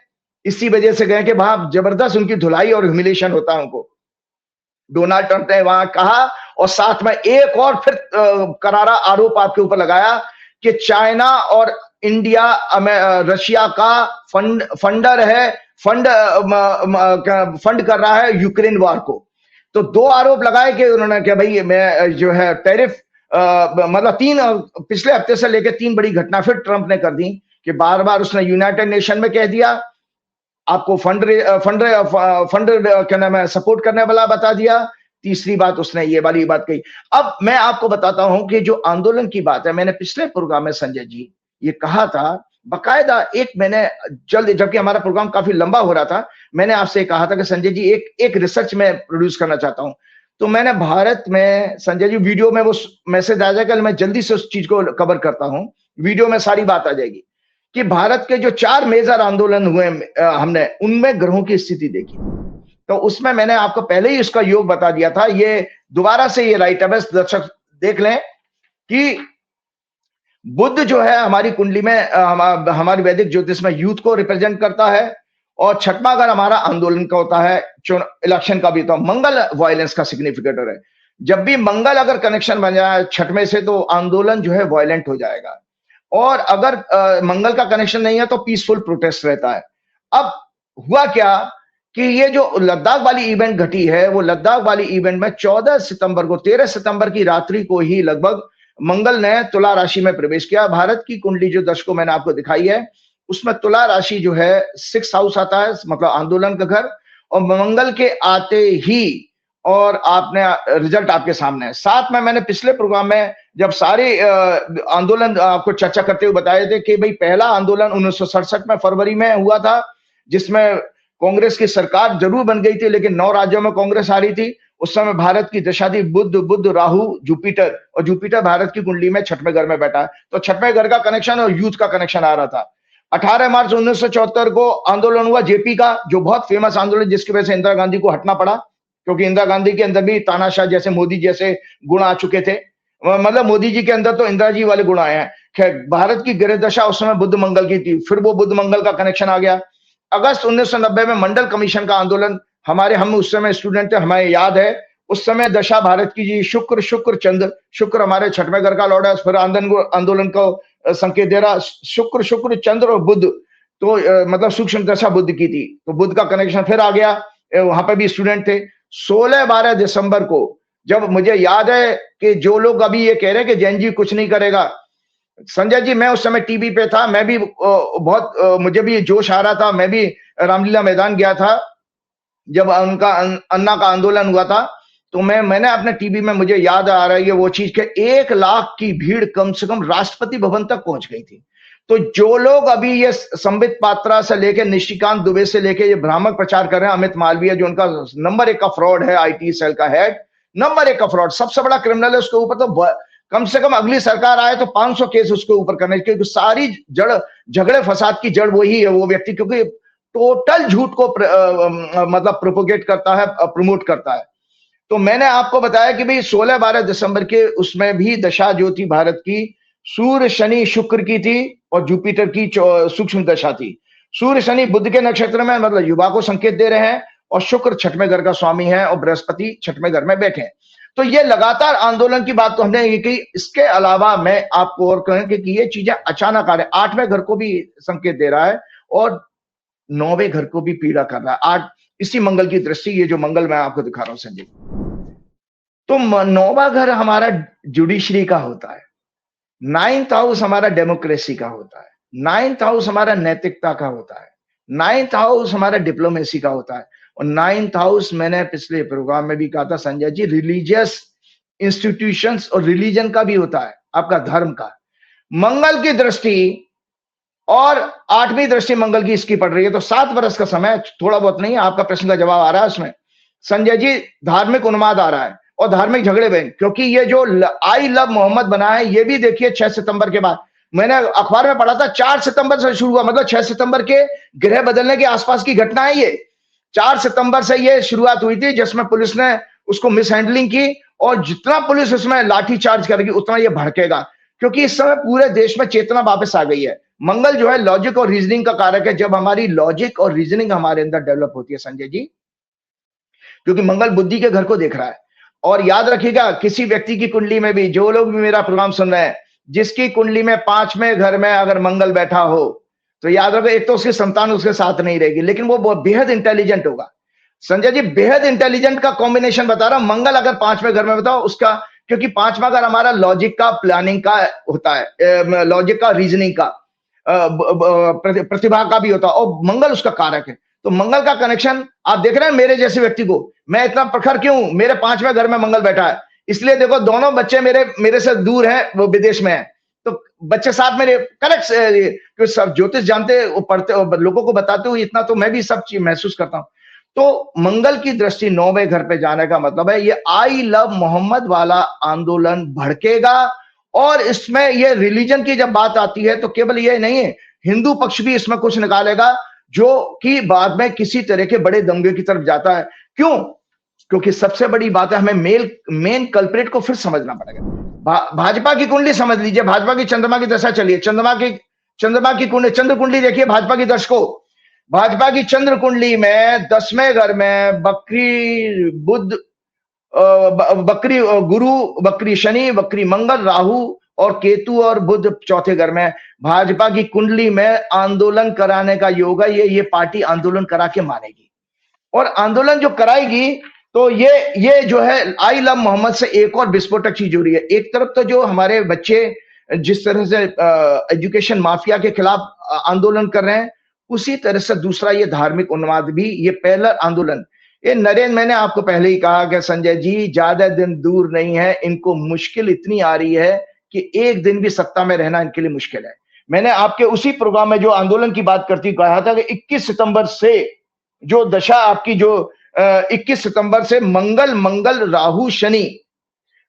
इसी वजह से गए कि वहां जबरदस्त उनकी धुलाई और ह्यूमिलिएशन होता है उनको। डोनाल्ड ट्रंप ने वहां कहा, और साथ में एक और फिर करारा आरोप आपके ऊपर लगाया कि चाइना और इंडिया रशिया का फंडर है, फंड कर रहा है यूक्रेन वार को। तो 2 आरोप लगाए कि उन्होंने, कि भाई मैं जो है टैरिफ, मतलब पिछले हफ्ते से लेकर 3 बड़ी घटना फिर ट्रंप ने कर दी, कि बार बार उसने यूनाइटेड नेशन में कह दिया, आपको फंड क्या नाम है, सपोर्ट करने वाला बता दिया। तीसरी बात उसने ये वाली बात कही। अब मैं आपको बताता हूं कि जो आंदोलन की बात है, मैंने पिछले प्रोग्राम में संजय जी ये कहा था, बकायदा मैंने जबकि हमारा प्रोग्राम काफी लंबा हो रहा था, मैंने आपसे कहा था कि संजय जी एक रिसर्च में प्रोड्यूस करना चाहता हूं। तो मैंने भारत में, संजय जी वीडियो में वो मैसेज आ जाएगा, मैं जल्दी से उस चीज को कवर करता हूं, वीडियो में सारी बात आ जाएगी, कि भारत के जो 4 मेजर आंदोलन हुए हमने, उनमें ग्रहों की स्थिति देखी। तो उसमें मैंने आपको पहले ही इसका योग बता दिया था। ये दोबारा से ये राइट है, दर्शक देख लें कि बुध जो है हमारी कुंडली में, हमारी वैदिक ज्योतिष में यूथ को रिप्रेजेंट करता है, और 6वां घर हमारा आंदोलन का होता है, इलेक्शन का भी होता है। मंगल वायलेंस का सिग्निफिकेटर है। जब भी मंगल अगर कनेक्शन बन जाए 6वें से, तो आंदोलन जो है वायलेंट हो जाएगा, और अगर मंगल का कनेक्शन नहीं है तो पीसफुल प्रोटेस्ट रहता है। अब हुआ क्या कि ये जो लद्दाख वाली इवेंट घटी है, वो लद्दाख वाली इवेंट में 14 सितंबर को, 13 सितंबर की रात्रि को ही लगभग मंगल ने तुला राशि में प्रवेश किया। भारत की कुंडली जो दर्शकों मैंने आपको दिखाई है, उसमें तुला राशि जो है 6th हाउस आता है, मतलब आंदोलन का घर, और मंगल के आते ही और आपने रिजल्ट आपके सामने है। साथ में मैंने पिछले प्रोग्राम में जब सारे आंदोलन आपको चर्चा करते हुए बताए थे कि भाई पहला आंदोलन 1967 में फरवरी में हुआ था, जिसमें कांग्रेस की सरकार जरूर बन गई थी, लेकिन 9 राज्यों में कांग्रेस आ रही थी। उस समय भारत की दशा थी बुध राहु जुपिटर, और जुपिटर भारत की कुंडली में छठवें घर में बैठा है, तो छठवें घर का कनेक्शन और यूथ का कनेक्शन आ रहा था। 18 मार्च 1974 को आंदोलन हुआ जेपी का, जो बहुत फेमस आंदोलन, जिसकी वजह से इंदिरा गांधी को हटना पड़ा, क्योंकि इंदिरा गांधी के अंदर भी तानाशाह जैसे मोदी जैसे गुण आ चुके थे। मतलब मोदी जी के अंदर तो इंदिरा जी वाले गुण आए हैं। खैर, भारत की गृह दशा उस समय बुध मंगल की थी, फिर वो बुध मंगल का कनेक्शन आ गया। अगस्त 1990 में मंडल कमीशन का आंदोलन, हम उस समय स्टूडेंट थे, हमें याद है उस समय दशा भारत की जी शुक्र चंद्र, शुक्र हमारे छठवें घर का लॉर्ड है, फिर आंदोलन को संकेत दे रहा शुक्र चंद्र और बुध, तो मतलब सूक्ष्म दशा बुध की थी, तो बुध का कनेक्शन फिर आ गया। वहां पे भी स्टूडेंट थे। 16-12 दिसंबर को, जब मुझे याद है कि जो लोग अभी ये कह रहे हैं कि जैन जी कुछ नहीं करेगा, संजय जी मैं उस समय टीवी पे था, मैं भी बहुत मुझे भी जोश आ रहा था, मैं भी रामलीला मैदान गया था जब उनका अन्ना का आंदोलन हुआ था, तो मैंने अपने टीवी में, मुझे याद आ रहा है वो चीज के 1 लाख की भीड़ कम से कम राष्ट्रपति भवन तक पहुंच गई थी। तो जो लोग अभी ये संबित पात्रा से लेके निशिकांत दुबे से लेके ये भ्रामक प्रचार कर रहे हैं, अमित मालवीय जो उनका नंबर 1 का फ्रॉड है, आईटी सेल का हेड, नंबर 1 का फ्रॉड, सबसे बड़ा क्रिमिनल है, उसके ऊपर तो कम से कम अगली सरकार आए तो 500 केस उसके ऊपर करने, क्योंकि सारी झगड़े फसाद की जड़ वही है वो व्यक्ति, क्योंकि टोटल झूठ को मतलब प्रोपोगेट करता है, प्रमोट करता है। तो मैंने आपको बताया कि भाई 16-12 दिसंबर के उसमें भी दशा जो थी भारत की, सूर्य शनि शुक्र की थी और जुपिटर की सूक्ष्म दशा थी। सूर्य शनि बुध के नक्षत्र में, मतलब युवा को संकेत दे रहे हैं, और शुक्र छठवें घर का स्वामी है और बृहस्पति छठवें घर में बैठे हैं। तो ये लगातार आंदोलन की बात तो हमने ये की। इसके अलावा मैं आपको और कहूं कि ये चीजें अचानक आ रही है। 8वें घर को भी संकेत दे रहा है और 9वें घर को भी पीड़ा कर रहा है। आज इसी मंगल की दृष्टि, ये जो मंगल मैं आपको दिखा रहा हूं संजय, तो 9वां घर हमारा जुडिशरी का होता है, 9th हाउस हमारा डेमोक्रेसी का होता है, 9th हाउस हमारा नैतिकता का होता है, 9th हाउस हमारा डिप्लोमेसी का होता है, और 9th हाउस मैंने पिछले प्रोग्राम में भी कहा था संजय जी, रिलीजियस इंस्टीट्यूशंस और रिलीजन का भी होता है, आपका धर्म का। मंगल की दृष्टि और 8वीं दृष्टि मंगल की इसकी पड़ रही है, तो 7 वर्ष का समय, थोड़ा बहुत नहीं है, आपका प्रश्न का जवाब आ रहा है उसमें संजय जी। धार्मिक उन्माद आ रहा है और धार्मिक झगड़े बन, क्योंकि ये जो आई लव मोहम्मद बना है, ये भी देखिए 6 सितंबर के बाद, मैंने अखबार में पढ़ा था 4 सितंबर से शुरू हुआ, मतलब 6 सितंबर के ग्रह बदलने के आसपास की घटना है ये। 4 सितंबर से ये शुरुआत हुई थी, जिसमें पुलिस ने उसको मिसहैंडलिंग की, और जितना पुलिस उसमें लाठी चार्ज करेगी उतना ये भड़केगा, क्योंकि इस समय पूरे देश में चेतना वापस आ गई है। मंगल जो है लॉजिक और रीजनिंग का कारक है। जब हमारी लॉजिक और रीजनिंग हमारे अंदर डेवलप होती है संजय जी, क्योंकि मंगल बुद्धि के घर को देख रहा है। और याद रखिएगा, किसी व्यक्ति की कुंडली में भी, जो लोग भी मेरा प्रोग्राम सुन रहे हैं, जिसकी कुंडली में 5वें घर में अगर मंगल बैठा हो, तो याद रखो, एक तो उसकी संतान उसके साथ नहीं रहेगी, लेकिन वो बेहद इंटेलिजेंट होगा संजय जी, बेहद इंटेलिजेंट का कॉम्बिनेशन बता रहा हूं। मंगल अगर 5वें घर में बताओ उसका, क्योंकि 5वां घर हमारा लॉजिक का, प्लानिंग का होता है, लॉजिक का, रीजनिंग का, प्रतिभा का भी होता है, और मंगल उसका कारक है। तो मंगल का कनेक्शन आप देख रहे हैं मेरे जैसे व्यक्ति को, मैं इतना प्रखर क्यों, मेरे 5वें घर में मंगल बैठा है, इसलिए देखो दोनों बच्चे मेरे से दूर हैं, वो विदेश में है, तो बच्चे साथ मेरे करेक्ट, सब ज्योतिष जानते, वो पढ़ते, लोगों को बताते हुए इतना तो मैं भी सब चीज महसूस करता हूं। तो मंगल की दृष्टि 9वें घर पे जाने का मतलब है ये आई लव मोहम्मद वाला आंदोलन भड़केगा। और इसमें ये रिलीजन की जब बात आती है तो केवल ये नहीं है, हिंदू पक्ष भी इसमें कुछ निकालेगा, जो कि बाद में किसी तरह के बड़े दंगे की तरफ जाता है। क्यों? क्योंकि सबसे बड़ी बात है, हमें मेन कल्प्रिट को फिर समझना पड़ेगा। भाजपा की कुंडली समझ लीजिए, भाजपा की चंद्रमा की दशा चलिए, चंद्रमा की कुंडली, चंद्र कुंडली देखिए भाजपा की दर्शकों, भाजपा की चंद्र कुंडली में 10वें घर में बकरी बुध, बकरी गुरु, बकरी शनि, बकरी मंगल, राहु और केतु और बुध 4थे घर में। भाजपा की कुंडली में आंदोलन कराने का योग है, ये पार्टी आंदोलन करा के मानेगी, और आंदोलन जो कराएगी तो ये जो है आई लव मोहम्मद से एक और विस्फोटक चीज हो रही है। एक तरफ तो जो हमारे बच्चे जिस तरह से एजुकेशन माफिया के खिलाफ आंदोलन कर रहे हैं, उसी तरह से दूसरा ये धार्मिक उन्माद भी, ये पहला आंदोलन, ये नरेंद्र, मैंने आपको पहले ही कहा कि संजय जी ज्यादा दिन दूर नहीं है, इनको मुश्किल इतनी आ रही है कि एक दिन भी सत्ता में रहना इनके लिए मुश्किल है। मैंने आपके उसी प्रोग्राम में जो आंदोलन की बात करती कहा था कि 21 सितंबर से जो दशा आपकी जो 21 सितंबर से मंगल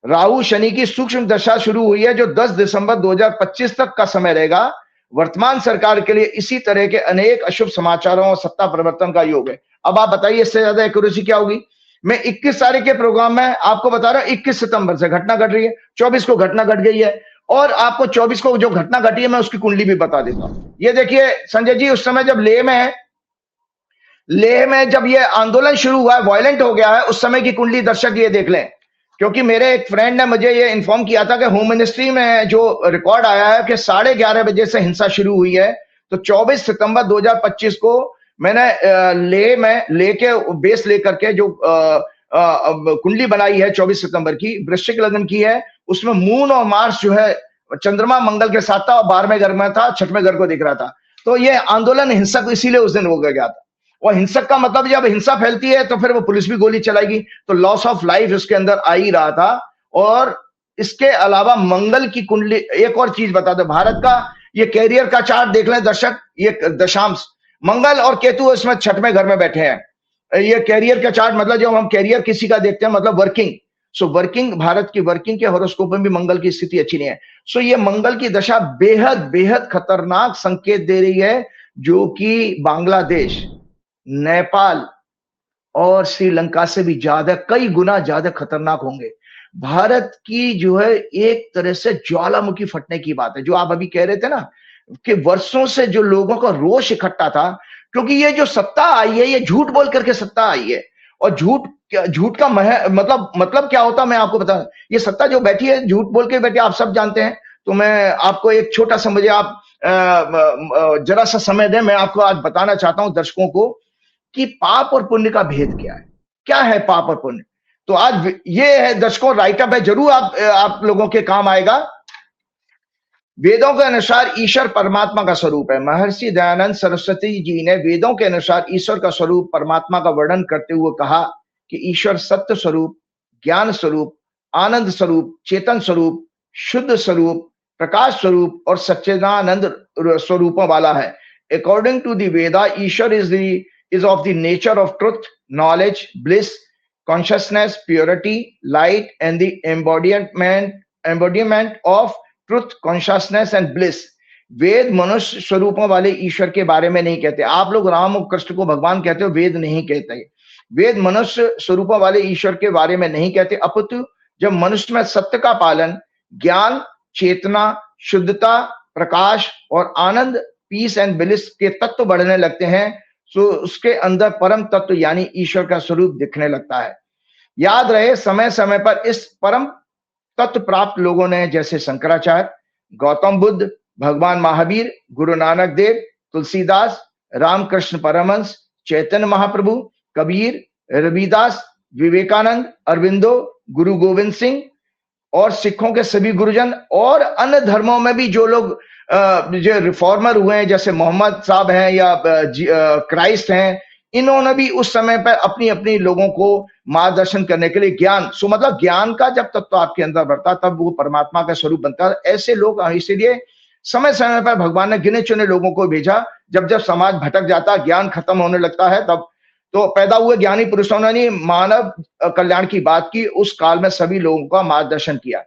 राहु शनि की सूक्ष्म दशा शुरू हुई है, जो 10 दिसंबर 2025 तक का समय रहेगा। वर्तमान सरकार के लिए इसी तरह के अनेक अशुभ समाचारों और सत्ता परिवर्तन का योग है। अब आप बताइए इससे ज्यादा एक्यूरेसी क्या होगी। मैं 21 तारीख के प्रोग्राम में आपको बता रहा हूं 21 सितंबर से घटना घट रही है, 24 को घटना घट गई है, और आपको 24 को जो घटना घटी है मैं उसकी कुंडली भी बता देता हूं। ये देखिए संजय जी, उस समय जब लेह में जब ये आंदोलन शुरू हुआ है, वायलेंट हो गया है, उस समय की कुंडली दर्शक ये देख लें। क्योंकि मेरे एक फ्रेंड ने मुझे ये इन्फॉर्म किया था कि होम मिनिस्ट्री में जो रिकॉर्ड आया है कि 11:30 बजे से हिंसा शुरू हुई है। तो 24 सितंबर 2025 को मैंने लेह के बेस लेकर के जो कुंडली बनाई है 24 सितंबर की, वृश्चिक लग्न की है, उसमें मून और मार्स जो है चंद्रमा मंगल के साथ था और 12वें घर में था, 6वें घर को दिख रहा था। तो ये आंदोलन हिंसक इसीलिए उस दिन हो गया था। और हिंसक का मतलब जब हिंसा फैलती है तो फिर वो पुलिस भी गोली चलाएगी, तो लॉस ऑफ लाइफ इसके अंदर आ ही रहा था। और इसके अलावा मंगल की कुंडली, एक और चीज बता दो, भारत का ये कैरियर का चार्ट देख लें दर्शक, ये दशांश मंगल और केतु इसमें 6वें घर में बैठे हैं। ये कैरियर का चार्ट मतलब जब हम कैरियर किसी का देखते हैं मतलब वर्किंग, सो वर्किंग, भारत की वर्किंग के हॉरोस्कोप में भी मंगल की स्थिति अच्छी नहीं है। सो ये मंगल की दशा बेहद बेहद खतरनाक संकेत दे रही है, जो कि बांग्लादेश, नेपाल और श्रीलंका से भी ज्यादा, कई गुना ज्यादा खतरनाक होंगे। भारत की जो है एक तरह से ज्वालामुखी फटने की बात है, जो आप अभी कह रहे थे ना कि वर्षों से जो लोगों का रोष इकट्ठा था, क्योंकि ये जो सत्ता आई है ये झूठ बोल करके सत्ता आई है। और झूठ का मतलब क्या होता मैं आपको बता, ये सत्ता जो बैठी है झूठ बोल के बैठी, आप सब जानते हैं। तो मैं आपको एक छोटा सा, मुझे आप जरा सा समय दें, मैं आपको आज बताना चाहता हूं दर्शकों को कि पाप और पुण्य का भेद क्या है पाप और पुण्य। तो आज ये है दर्शकों, राइटअप है, जरूर आप लोगों के काम आएगा। वेदों के अनुसार ईश्वर परमात्मा का स्वरूप है। महर्षि दयानंद सरस्वती जी ने वेदों के अनुसार ईश्वर का स्वरूप, परमात्मा का वर्णन करते हुए कहा कि ईश्वर सत्य स्वरूप, ज्ञान स्वरूप, आनंद स्वरूप, चेतन स्वरूप, शुद्ध स्वरूप, प्रकाश स्वरूप और सच्चिदानंद स्वरूपों वाला है। अकॉर्डिंग टू द वेदा, ईश्वर is of the nature of truth, knowledge, bliss, consciousness, purity, light, and the embodiment of truth, consciousness and bliss. वेद मनुष्य स्वरूपों वाले ईश्वर के बारे में नहीं कहते। आप लोग राम और कृष्ण को भगवान कहते हो, वेद नहीं कहते। वेद मनुष्य स्वरूपों वाले ईश्वर के बारे में नहीं कहते, अपितु जब मनुष्य में सत्य का पालन, ज्ञान, चेतना, शुद्धता, प्रकाश और आनंद, पीस एंड ब्लिस के तत्व बढ़ने लगते हैं, तो उसके अंदर परम तत्व यानी ईश्वर का स्वरूप दिखने लगता है। याद रहे, समय समय पर इस परम तत्व प्राप्त लोगों ने, जैसे शंकराचार्य, गौतम बुद्ध, भगवान महावीर, गुरु नानक देव, तुलसीदास, रामकृष्ण परमहंस, चैतन्य महाप्रभु, कबीर, रविदास, विवेकानंद, अरविंदो, गुरु गोविंद सिंह और सिखों के सभी गुरुजन, और अन्य धर्मों में भी जो लोग जो रिफॉर्मर हुए हैं, जैसे मोहम्मद साहब हैं या क्राइस्ट हैं, इन्होंने भी उस समय पर अपनी अपनी लोगों को मार्गदर्शन करने के लिए ज्ञान, सो मतलब ज्ञान का जब तत्व आपके अंदर बढ़ता तब वो परमात्मा का स्वरूप बनता है। ऐसे लोग, इसीलिए समय समय पर भगवान ने गिने चुने लोगों को भेजा। जब जब समाज भटक जाता, ज्ञान खत्म होने लगता है, तब तो पैदा हुए ज्ञानी पुरुषों ने मानव कल्याण की बात की, उस काल में सभी लोगों का मार्गदर्शन किया।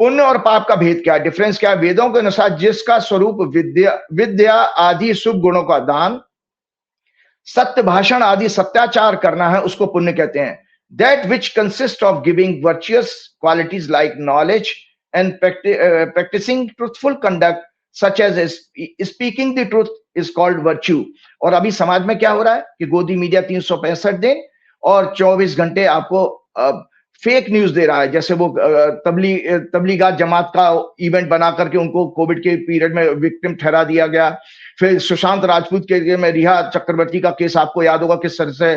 पुण्य और पाप का भेद क्या है, डिफरेंस क्या है? वेदों के अनुसार जिसका स्वरूप विद्या आदि शुभ गुणों का दान, सत्य भाषण आदि सत्याचार करना है, उसको पुण्य कहते हैं। That which consist of giving virtuous qualities like knowledge and practicing truthful conduct such as speaking the truth is called virtue. और अभी समाज में क्या हो रहा है कि गोदी मीडिया 365 दिन और 24 घंटे आपको फेक न्यूज दे रहा है। जैसे वो तबलीगात जमात का इवेंट बना करके उनको कोविड के पीरियड में विक्टिम ठहरा दिया गया। फिर सुशांत राजपूत के में रिहा चक्रवर्ती का केस आपको याद होगा किस तरह से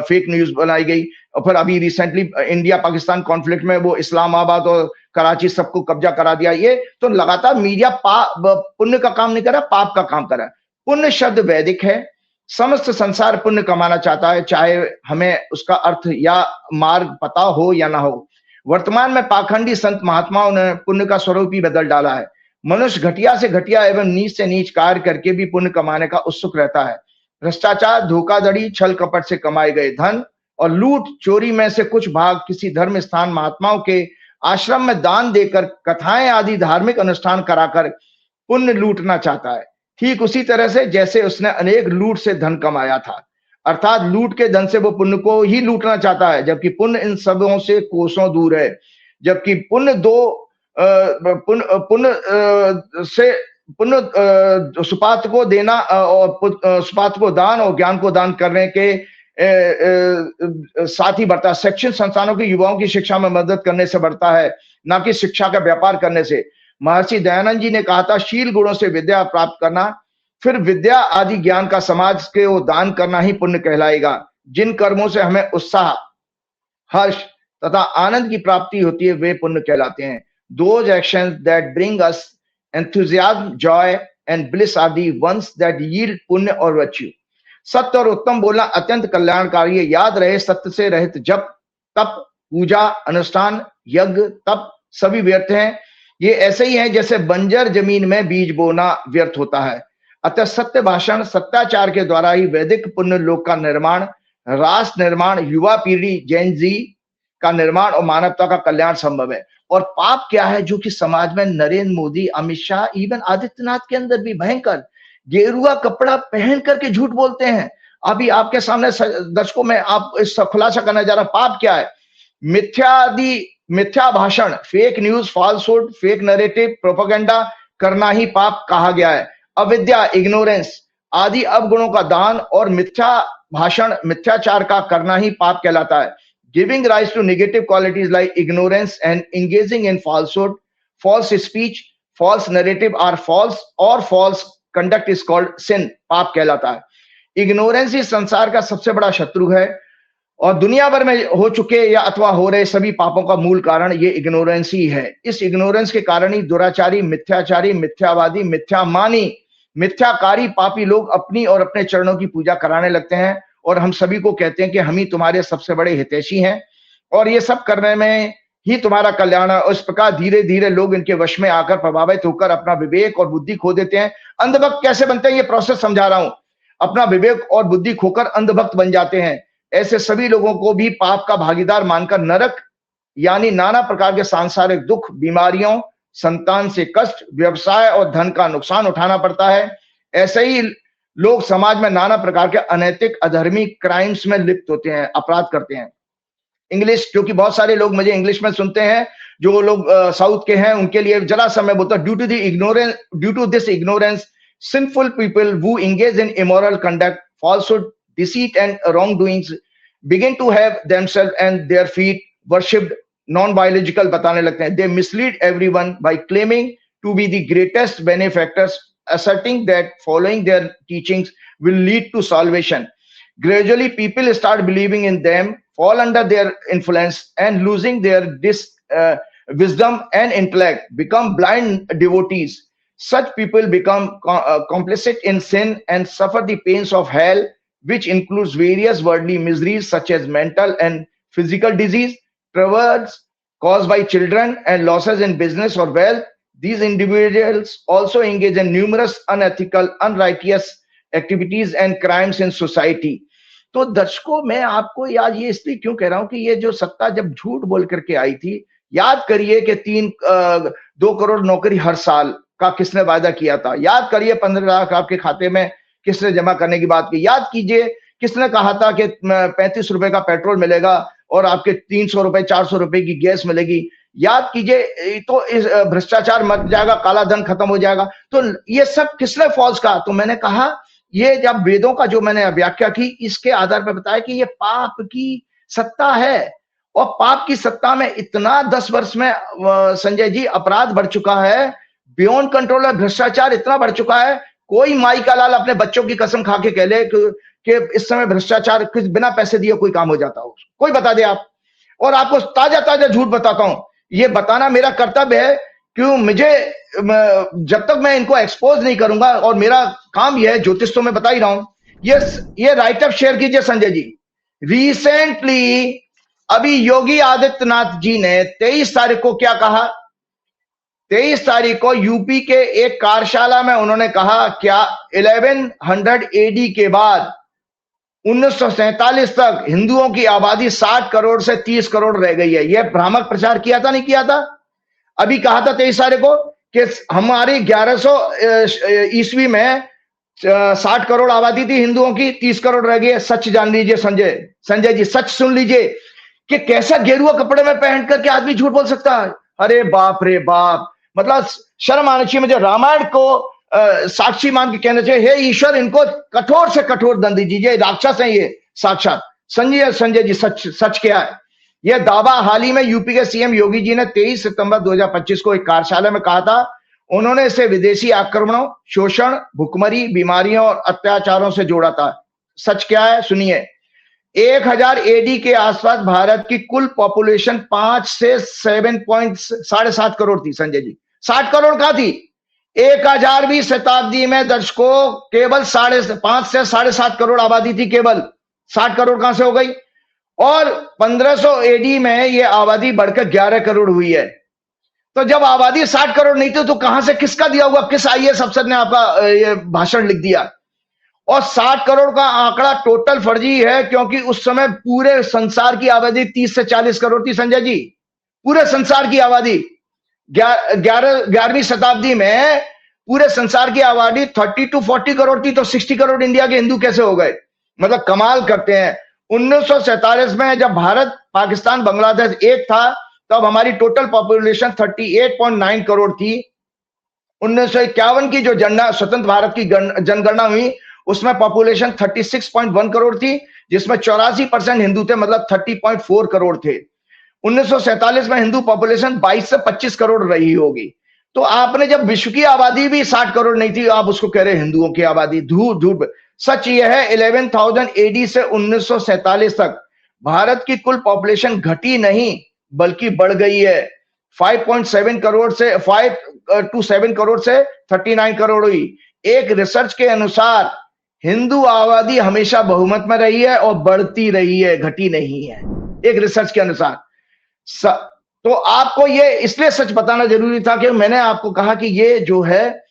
फेक न्यूज बनाई गई। और फिर अभी रिसेंटली इंडिया पाकिस्तान कॉन्फ्लिक्ट में वो इस्लामाबाद और कराची सबको कब्जा करा दिया। ये तो लगातार मीडिया पुण्य का काम नहीं कर रहा, पाप का काम कर रहा है। पुण्य शब्द वैदिक है, समस्त संसार पुण्य कमाना चाहता है, चाहे हमें उसका अर्थ या मार्ग पता हो या ना हो। वर्तमान में पाखंडी संत महात्माओं ने पुण्य का स्वरूप ही बदल डाला है। मनुष्य घटिया से घटिया एवं नीच से नीच कार्य करके भी पुण्य कमाने का उत्सुक रहता है। भ्रष्टाचार, धोखाधड़ी, छल कपट से कमाए गए धन और लूट चोरी में से कुछ भाग किसी धर्म स्थान, महात्माओं के आश्रम में दान देकर, कथाएं आदि धार्मिक अनुष्ठान कराकर पुण्य लूटना चाहता है, ठीक उसी तरह से जैसे उसने अनेक लूट से धन कमाया था। अर्थात लूट के धन से वो पुण्य को ही लूटना चाहता है, जबकि पुण्य इन सबों से कोसों दूर है। जबकि पुण्य सुपात्र को देना और सुपात्र को दान और ज्ञान को दान करने के साथ ही बढ़ता है। शैक्षणिक संस्थानों के युवाओं की शिक्षा में मदद करने से बढ़ता है, ना कि शिक्षा का व्यापार करने से। महर्षि दयानंद जी ने कहा था, शील गुणों से विद्या प्राप्त करना, फिर विद्या आदि ज्ञान का समाज के वो दान करना ही पुण्य कहलाएगा। जिन कर्मों से हमें उत्साह, हर्ष तथा आनंद की प्राप्ति होती है वे पुण्य कहलाते हैं। Those actions that bring us enthusiasm, joy and bliss are the ones that yield पुण्य और virtue। सत्य और उत्तम बोलना अत्यंत कल्याणकारी है। याद रहे, सत्य से रहित जप, तप, पूजा, अनुष्ठान, यज्ञ, तप सभी व्यर्थ हैं। ये ऐसे ही है जैसे बंजर जमीन में बीज बोना व्यर्थ होता है। अतः सत्य भाषण, सत्याचार के द्वारा ही वैदिक पुण्य लोक का निर्माण, राष्ट्र निर्माण, युवा पीढ़ी जेन जी का निर्माण और मानवता का कल्याण संभव है। और पाप क्या है जो कि समाज में नरेंद्र मोदी, अमित शाह, इवन आदित्यनाथ के अंदर भी भयंकर गेरुआ कपड़ा पहन करके झूठ बोलते हैं। अभी आपके सामने दर्शकों में आप इस खुलासा करने जा रहा हूं, पाप क्या है। मिथ्या भाषण, fake news, falsehood, fake narrative, propaganda करना ही पाप कहा गया है। अविद्या, इग्नोरेंस आदि अवगुणों का दान और मिथ्या भाषण, मिथ्याचार का करना ही पाप कहलाता है। Giving rise to negative qualities like ignorance and engaging in falsehood, false speech, false narrative or false conduct is called sin, पाप कहलाता है। इग्नोरेंस ही संसार का सबसे बड़ा शत्रु है और दुनिया भर में हो चुके या अथवा हो रहे सभी पापों का मूल कारण ये इग्नोरेंस ही है। इस इग्नोरेंस के कारण ही दुराचारी, मिथ्याचारी, मिथ्यावादी, मिथ्यामानी, मिथ्याकारी पापी लोग अपनी और अपने चरणों की पूजा कराने लगते हैं और हम सभी को कहते हैं कि हम ही तुम्हारे सबसे बड़े हितैषी हैं और ये सब करने में ही तुम्हारा कल्याण है। इस प्रकार धीरे धीरे लोग इनके वश में आकर प्रभावित होकर अपना विवेक और बुद्धि खो देते हैं। अंधभक्त कैसे बनते हैं ये प्रोसेस समझा रहा हूं। अपना विवेक और बुद्धि खोकर अंधभक्त बन जाते हैं। ऐसे सभी लोगों को भी पाप का भागीदार मानकर नरक यानी नाना प्रकार के सांसारिक दुख, बीमारियों, संतान से कष्ट, व्यवसाय और धन का नुकसान उठाना पड़ता है। ऐसे ही लोग समाज में नाना प्रकार के अनैतिक, अधर्मी क्राइम्स में लिप्त होते हैं, अपराध करते हैं। इंग्लिश, क्योंकि बहुत सारे लोग मुझे इंग्लिश में सुनते हैं, जो लोग साउथ के हैं, उनके लिए जरा सा मैं बोलता हूं, due to this ignorance sinful people who engage in immoral conduct, falsehood, deceit and wrongdoings begin to have themselves and their feet worshipped non-biological बताने लगते हैं। They mislead everyone by claiming to be the greatest benefactors, asserting that following their teachings will lead to salvation. Gradually, people start believing in them, fall under their influence and losing their wisdom and intellect, become blind devotees. Such people become complicit in sin and suffer the pains of hell, which includes various worldly miseries such as mental and physical disease, troubles caused by children, and losses in business or wealth. These individuals also engage in numerous unethical, unrighteous activities and crimes in society. तो दर्शकों, मैं आपको याद ये इसलिए क्यों कह रहा हूं कि ये जो सत्ता जब झूठ बोल करके आई थी, याद करिए कि 2 करोड़ नौकरी हर साल का किसने वादा किया था। याद करिए 15 लाख आपके खाते में किसने जमा करने की बात की। याद कीजिए किसने कहा था कि 35 रुपए का पेट्रोल मिलेगा और आपके 300 रुपए 400 रुपए की गैस मिलेगी। याद कीजिए, तो इस भ्रष्टाचार मर जाएगा, काला धन खत्म हो जाएगा। तो ये सब किसने फॉल्स कहा? तो मैंने कहा, ये जब वेदों का जो मैंने व्याख्या की, इसके आधार पर बताया कि ये पाप की सत्ता है और पाप की सत्ता में इतना 10 वर्ष में संजय जी अपराध बढ़ चुका है, बियॉन्ड कंट्रोल है। भ्रष्टाचार इतना बढ़ चुका है, कोई माई का लाल अपने बच्चों की कसम खा के कह ले कि इस समय भ्रष्टाचार बिना पैसे दिए कोई काम हो जाता हो, कोई बता दे आप। और आपको ताजा ताजा झूठ बताता हूं, ये बताना मेरा कर्तव्य है, क्यों मुझे जब तक मैं इनको एक्सपोज नहीं करूंगा, और मेरा काम यह है, ज्योतिष तो मैं बता ही रहा हूं। ये राइट अप शेयर कीजिए संजय जी। रिसेंटली अभी योगी आदित्यनाथ जी ने 23 तारीख को क्या कहा? 23 तारीख को यूपी के एक कार्यशाला में उन्होंने कहा क्या 1100 एडी के बाद 1947 तक हिंदुओं की आबादी 60 करोड़ से 30 करोड़ रह गई है। यह भ्रामक प्रचार किया था, नहीं किया था? अभी कहा था 23 तारीख को कि हमारी 1100 ईस्वी में 60 करोड़ आबादी थी हिंदुओं की, 30 करोड़ रह गई है। सच जान लीजिए संजय जी, सच सुन लीजिए कि कैसा गेरुआ कपड़े में पहन करके आदमी झूठ बोल सकता है। अरे बाप रे बाप, मतलब शर्म आनी चाहिए मुझे। रामायण को साक्षी मान के कहना चाहिए, हे ईश्वर इनको कठोर से कठोर दंड दीजिए, राक्षस है ये साक्षात। संजय जी, सच क्या है? यह दावा हाल ही में यूपी के सीएम योगी जी ने 23 सितंबर 2025 को एक कार्यशाला में कहा था। उन्होंने इसे विदेशी आक्रमणों, शोषण, भुखमरी, बीमारियों और अत्याचारों से जोड़ा था। सच क्या है सुनिए। 1000 एडी के आसपास भारत की कुल पॉपुलेशन 5 से 7.7 करोड़ थी संजय जी। 60 करोड़ कहां थी? 1000वीं शताब्दी में दर्शकों केवल 5 से 7.5 करोड़ आबादी थी केवल। 60 करोड़ कहां से हो गई? और 1500 एडी में यह आबादी बढ़कर 11 करोड़ हुई है। तो जब आबादी 60 करोड़ नहीं थी तो कहां से, किसका दिया हुआ, किस आईएएस अफसर ने आपका ये भाषण लिख दिया? और 60 करोड़ का आंकड़ा टोटल फर्जी है, क्योंकि उस समय पूरे संसार की आबादी 30 से 40 करोड़ थी संजय जी। पूरे संसार की आबादी 11वीं शताब्दी में पूरे संसार की आबादी 30 to 40 करोड़ थी, तो 60 करोड़ इंडिया के हिंदू कैसे हो गए? मतलब कमाल करते हैं। 1947 में जब भारत, पाकिस्तान, बांग्लादेश एक था, तब हमारी टोटल पॉपुलेशन 38.9 करोड़ थी। 1951 की जो स्वतंत्र भारत की जनगणना हुई, उसमें पॉपुलेशन 36.1 करोड़ थी, जिसमें 84% हिंदू थे, मतलब 30.4 करोड़ थे। 1947 में हिंदू पॉपुलेशन 22 से 25 करोड़ रही होगी। तो आपने जब विश्व की आबादी भी 60 करोड़ नहीं थी, आप उसको कह रहे हिंदुओं की आबादी। धूप। सच यह है 11,000 एडी से 1947 तक भारत की कुल पॉपुलेशन घटी नहीं बल्कि बढ़ गई है। 5.7 करोड़ से 5 to 7 करोड़ से 39 करोड़ हुई। एक रिसर्च के अनुसार हिंदू आबादी हमेशा बहुमत में रही है और बढ़ती रही है, घटी नहीं है, एक रिसर्च के अनुसार। तो आपको ये इसलिए सच बताना जरूरी था कि मैंने आपको कहा कि ये जो है,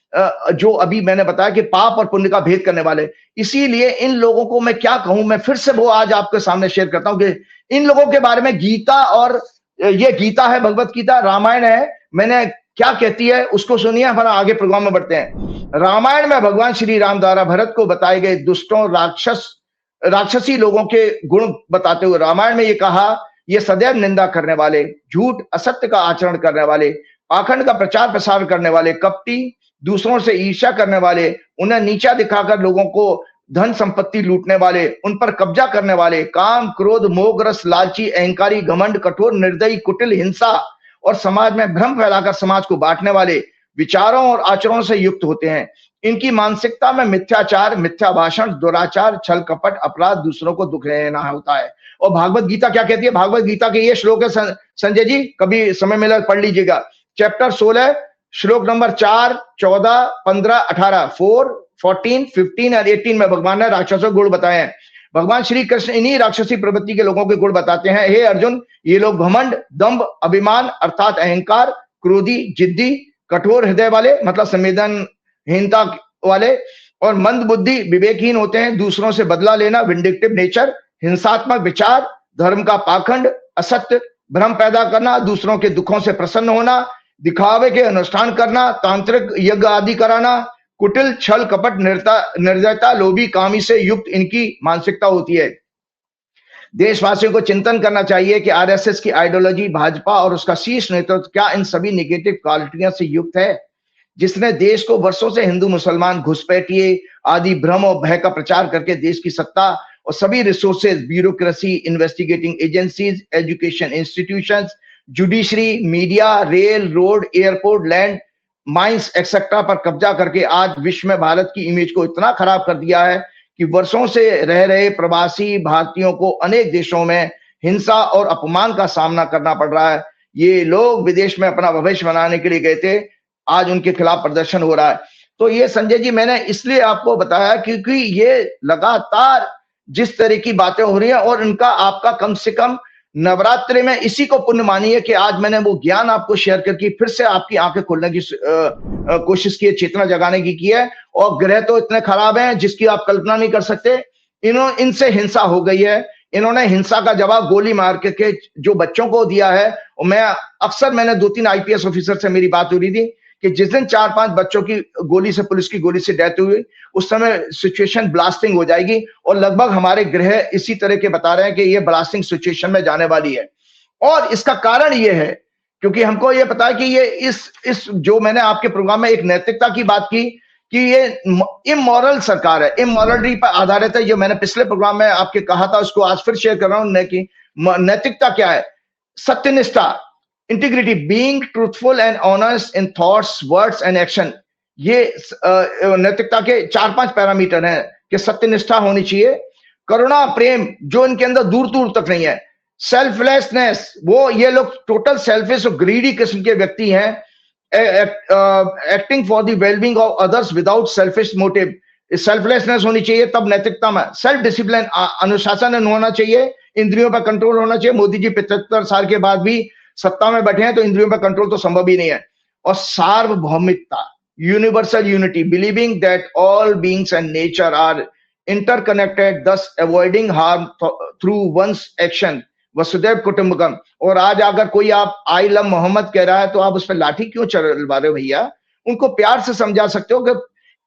जो अभी मैंने बताया कि पाप और पुण्य का भेद करने वाले, इसीलिए इन लोगों को मैं क्या कहूं, मैं फिर से वो आज आपके सामने शेयर करता हूं कि इन लोगों के बारे में गीता, और ये गीता है, भगवत गीता, रामायण है, मैंने क्या कहती है उसको सुनिए, हमारा आगे प्रोग्राम में बढ़ते हैं। रामायण में भगवान श्री राम द्वारा भरत को बताए गए दुष्टों, राक्षसी लोगों के गुण बताते हुए रामायण में ये कहा, ये सदैव निंदा करने वाले, झूठ असत्य का आचरण करने वाले, पाखंड का प्रचार प्रसार करने वाले, कपटी, दूसरों से ईर्ष्या करने वाले, उन्हें नीचा दिखाकर लोगों को धन संपत्ति लूटने वाले, उन पर कब्जा करने वाले, काम, क्रोध, मोहग्रस्त, लालची, अहंकारी, घमंड, कठोर, निर्दयी, कुटिल, हिंसा और समाज में भ्रम फैलाकर समाज को बांटने वाले विचारों और आचरणों से युक्त होते हैं। इनकी मानसिकता में मिथ्याचार, मिथ्या भाषण, दुराचार, छल कपट, अपराध, दूसरों को दुख देना होता है। और भागवत गीता क्या कहती है? भागवत गीता के ये श्लोक है संजय जी, कभी समय मिला पढ़ लीजिएगा। चैप्टर 16 श्लोक नंबर 4, 14, 15, 18, 4, 14, 15 और 18 में भगवान ने राक्षसों के गुण बताए हैं। भगवान श्री कृष्ण इन्हीं राक्षसी प्रवृत्ति के लोगों के गुण बताते हैं। हे अर्जुन, ये लोग घमंड, दंभ, अभिमान अर्थात अहंकार, क्रोधी, जिद्दी, कठोर हृदय वाले मतलब संवेदनहीनता वाले और मंद बुद्धि, विवेकहीन होते हैं, दूसरों से बदला लेना, विंडिक्टिव नेचर, हिंसात्मक विचार, धर्म का पाखंड, असत्य, भ्रम पैदा करना, दूसरों के दुखों से प्रसन्न होना, दिखावे के अनुष्ठान करना, तांत्रिक यज्ञ आदि कराना, कुटिल, छल कपट, निर्दयता, लोभी, कामी से युक्त इनकी मानसिकता होती है। देशवासियों को चिंतन करना चाहिए कि आरएसएस की आइडियोलॉजी, भाजपा और उसका शीर्ष नेतृत्व क्या इन सभी नेगेटिव क्वालिटियों से युक्त है, जिसने देश को वर्षों से हिंदू मुसलमान, घुसपैठिए आदि भ्रम और भय का प्रचार करके देश की सत्ता और सभी resources, bureaucracy, investigating agencies, education institutions, judiciary, media, rail, road, airport, land, mines etcetera पर कब्जा करके आज विश्व में भारत की इमेज को इतना खराब कर दिया है कि वर्षों से रह रहे प्रवासी भारतीयों को अनेक देशों में हिंसा और अपमान का सामना करना पड़ रहा है। ये लोग विदेश में अपना भविष्य बनाने के लिए गए थे, आज उनके खिलाफ प्रदर्शन हो रहा है। तो ये संजय जी मैंने इसलिए आपको बताया क्योंकि ये लगातार जिस तरह की बातें हो रही हैं और इनका आपका कम से कम नवरात्रि में इसी को पुण्य मानिए कि आज मैंने वो ज्ञान आपको शेयर करके फिर से आपकी आंखें खोलने की कोशिश की है, चेतना जगाने की है। और ग्रह तो इतने खराब हैं जिसकी आप कल्पना नहीं कर सकते। इनसे हिंसा हो गई है। इन्होंने हिंसा का जवाब गोली मार के जो बच्चों को दिया है। और मैंने 2-3 आईपीएस ऑफिसर से मेरी बात हो रही थी कि जिस दिन 4-5 बच्चों की पुलिस की गोली से डेथ हुई, उस समय सिचुएशन ब्लास्टिंग हो जाएगी। और लगभग हमारे ग्रह इसी तरह के बता रहे हैं कि ये ब्लास्टिंग सिचुएशन में जाने वाली है। और इसका कारण ये है क्योंकि हमको ये पता है कि ये इस जो मैंने आपके प्रोग्राम में एक नैतिकता की बात की कि ये इमोरल सरकार है, इमोरलिटी पर आधारित है। जो मैंने पिछले प्रोग्राम में आपके कहा था उसको आज फिर शेयर कर रहा हूं कि नैतिकता क्या है। सत्यनिष्ठा, integrity, being truthful and honest in thoughts, words and action. ये नैतिकता के 4-5 पैरामीटर हैं कि सत्यनिष्ठा होनी चाहिए। करुणा, प्रेम जो इनके अंदर दूर दूर तक नहीं है। सेल्फलेसनेस, ये लोग टोटल सेल्फिश और ग्रीडी किस्म के व्यक्ति हैं। Acting for the wellbeing of others without selfish motive. Selflessness होनी चाहिए तब नैतिकता में। सेल्फ डिसिप्लिन, अनुशासन होना चाहिए। इंद्रियों पर कंट्रोल होना चाहिए। मोदी जी 75 साल के बाद भी सत्ता में बैठे हैं तो इंद्रियों पर कंट्रोल तो संभव ही नहीं है। और सार्वभौमिकता, universal unity, believing that all beings and nature are interconnected, thus avoiding harm through one's action, वसुदैव कुटुंबकम। और आज अगर कोई आप आई लव मोहम्मद कह रहा है तो आप उस पर लाठी क्यों चलवा रहे हो भैया? उनको प्यार से समझा सकते हो कि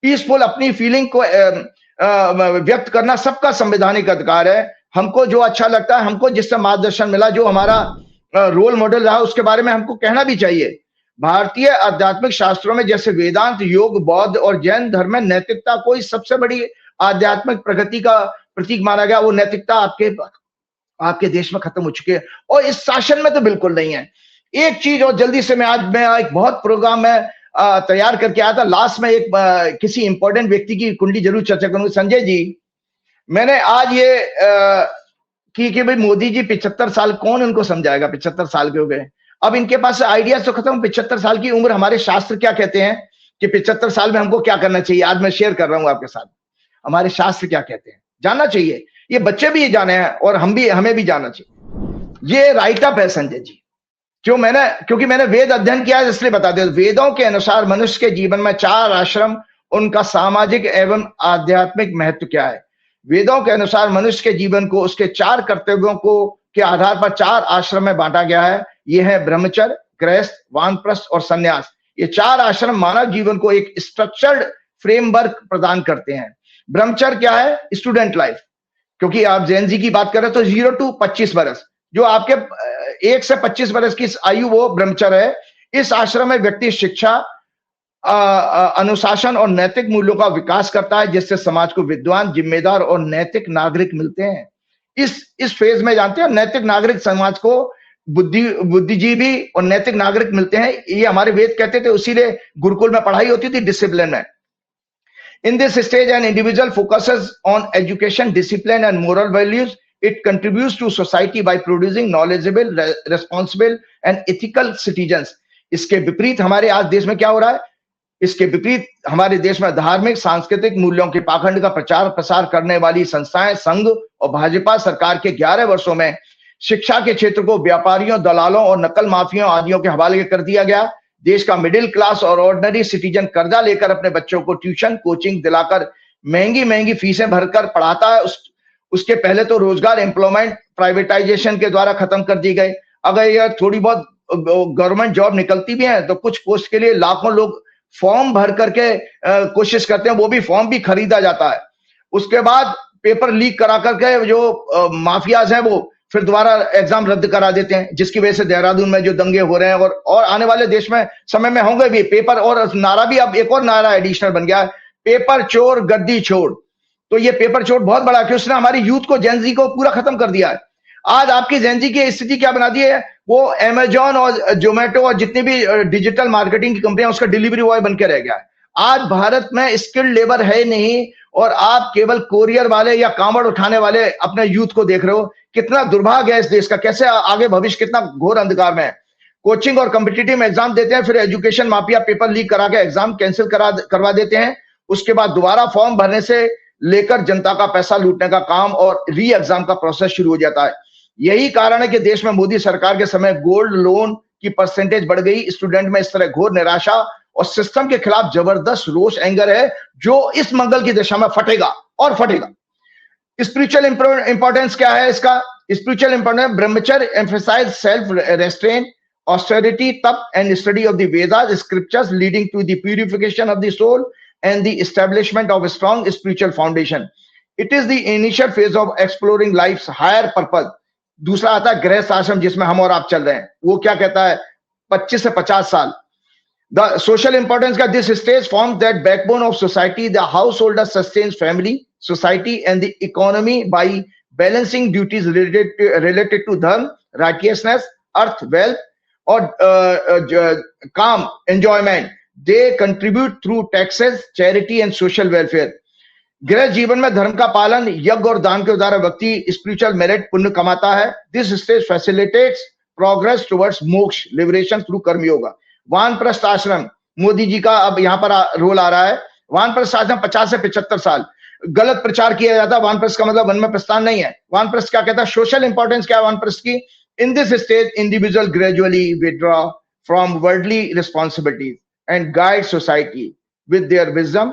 पीसफुल अपनी फीलिंग को व्यक्त करना सबका संवैधानिक अधिकार है। हमको जो अच्छा लगता है, हमको जिससे मार्गदर्शन मिला, जो हमारा रोल मॉडल रहा, उसके बारे में हमको कहना भी चाहिए। भारतीय आध्यात्मिक शास्त्रों में जैसे वेदांत, योग, बौद्ध और जैन धर्म में नैतिकता को सबसे बड़ी आध्यात्मिक प्रगति का प्रतीक माना गया। वो नैतिकता आपके देश में खत्म हो चुकी है और इस शासन में तो बिल्कुल नहीं है। एक चीज और जल्दी से, मैं एक बहुत प्रोग्राम में तैयार करके आया था। लास्ट में एक किसी इंपॉर्टेंट व्यक्ति की कुंडली जरूर चर्चा करूंगा। संजय जी, मैंने आज ये कि भाई मोदी जी 75 साल, कौन उनको समझाएगा? 75 साल के हो गए, अब इनके पास आइडिया तो खत्म। 75 साल की उम्र, हमारे शास्त्र क्या कहते हैं कि 75 साल में हमको क्या करना चाहिए, आज मैं शेयर कर रहा हूं आपके साथ। हमारे शास्त्र क्या कहते हैं, जानना चाहिए। ये बच्चे भी ये जाने हैं और हमें भी जानना चाहिए। ये राइट अप है संजय जी। क्योंकि मैंने वेद अध्ययन किया है, इसलिए बता दें। वेदों के अनुसार मनुष्य के जीवन में 4 आश्रम, उनका सामाजिक एवं आध्यात्मिक महत्व क्या है। वेदों के अनुसार मनुष्य के जीवन को उसके 4 कर्तव्यों को के आधार पर 4 आश्रम में बांटा गया है। ये है ब्रह्मचर्य, गृहस्थ, वानप्रस्थ और संन्यास। ये 4 आश्रम मानव जीवन को एक स्ट्रक्चर्ड फ्रेमवर्क प्रदान करते हैं। ब्रह्मचर्य क्या है? स्टूडेंट लाइफ, क्योंकि आप जेन जी की बात करें तो 0 to 25 वर्ष, जो आपके 1 से 25 वर्ष की आयु, वो ब्रह्मचर्य है। इस आश्रम में व्यक्ति शिक्षा, अनुशासन और नैतिक मूल्यों का विकास करता है, जिससे समाज को विद्वान, जिम्मेदार और नैतिक नागरिक मिलते हैं। इस फेज में जानते हैं, नैतिक नागरिक समाज को बुद्धिजीवी और नैतिक नागरिक मिलते हैं। ये हमारे वेद कहते थे, इसीलिए गुरुकुल में पढ़ाई होती थी डिसिप्लिन में। In this stage, an individual focuses on education, discipline, and moral values. It contributes to society by producing knowledgeable, responsible, and ethical citizens. इसके विपरीत हमारे आज देश में क्या हो रहा है? इसके विपरीत हमारे देश में धार्मिक, सांस्कृतिक मूल्यों के पाखंड का प्रचार प्रसार करने वाली संस्थाएं, संघ और भाजपा सरकार के 11 वर्षों में शिक्षा के क्षेत्र को व्यापारियों, दलालों और नकल माफियों आदियों के हवाले कर दिया गया। देश का मिडिल क्लास और ऑर्डिनरी सिटीजन कर्जा लेकर अपने बच्चों को ट्यूशन, कोचिंग दिलाकर महंगी फीसें भरकर पढ़ाता है। उसके पहले तो रोजगार, एम्प्लॉयमेंट प्राइवेटाइजेशन के द्वारा खत्म कर दी गई। अगर यह थोड़ी बहुत गवर्नमेंट जॉब निकलती भी है तो कुछ पोस्ट के लिए लाखों लोग फॉर्म भर करके कोशिश करते हैं, वो भी फॉर्म भी खरीदा जाता है। उसके बाद पेपर लीक करा करके जो माफियाज हैं वो फिर दोबारा एग्जाम रद्द करा देते हैं, जिसकी वजह से देहरादून में जो दंगे हो रहे हैं और आने वाले देश में समय में होंगे भी। पेपर और नारा भी, अब एक और नारा एडिशनल बन गया है, पेपर चोर गद्दी छोड़। तो ये पेपर चोर बहुत बड़ा, कि उसने हमारी यूथ को, जेनजी को पूरा खत्म कर दिया है। आज आपकी जेनजी की स्थिति क्या बना दी है? वो अमेजॉन और जोमेटो और जितनी भी डिजिटल मार्केटिंग की कंपनियां, उसका डिलीवरी बॉय बन के रह गया है। आज भारत में स्किल्ड लेबर है नहीं और आप केवल कोरियर वाले या कांवड़ उठाने वाले अपने यूथ को देख रहे हो। कितना दुर्भाग्य है इस देश का, कैसे आगे भविष्य कितना घोर अंधकार में है। कोचिंग और कॉम्पिटिटिव एग्जाम देते हैं, फिर एजुकेशन माफिया पेपर लीक करा के एग्जाम कैंसिल करवा देते हैं। उसके बाद दोबारा फॉर्म भरने से लेकर जनता का पैसा लूटने का काम और री एग्जाम का प्रोसेस शुरू हो जाता है। यही कारण है कि देश में मोदी सरकार के समय गोल्ड लोन की परसेंटेज बढ़ गई। स्टूडेंट में इस तरह घोर निराशा और सिस्टम के खिलाफ जबरदस्त रोष एंगर है जो इस मंगल की दिशा में फटेगा और फटेगा। स्पिरिचुअल इंपॉर्टेंस क्या है इसका? Spiritual importance, brahmacharya emphasize self restraint, austerity, tap, and study of the Vedas, scriptures leading to the purification of the soul and the establishment of a strong spiritual foundation. It is the initial phase of exploring life's higher purpose. दूसरा आता है गृहस्थ आश्रम जिसमें हम और आप चल रहे हैं। वो क्या कहता है? 25 से 50 साल। The social importance का this stage forms that backbone of society. The householder sustains family, society, and the economy by balancing duties related to dharma, righteousness, earth, wealth, or calm enjoyment. They contribute through taxes, charity, and social welfare. गृह जीवन में धर्म का पालन, यज्ञ और दान के द्वारा व्यक्ति स्पिरिचुअल मेरिट पुण्य कमाता है। This stage facilitates progress towards मोक्ष, लिबरेशन थ्रू कर्म योगा। वानप्रस्थ आश्रम, मोदी जी का अब यहाँ पर रोल आ रहा है। वानप्रस्थ आश्रम 50 से 75 साल। गलत प्रचार किया जाता है। वानप्रस्थ का मतलब वन में प्रस्थान नहीं है। वानप्रस्थ क्या कहता है? सोशल इंपॉर्टेंस क्या है वानप्रस्थ की? In this stage, individual gradually withdraw from worldly responsibilities and guide society with their wisdom,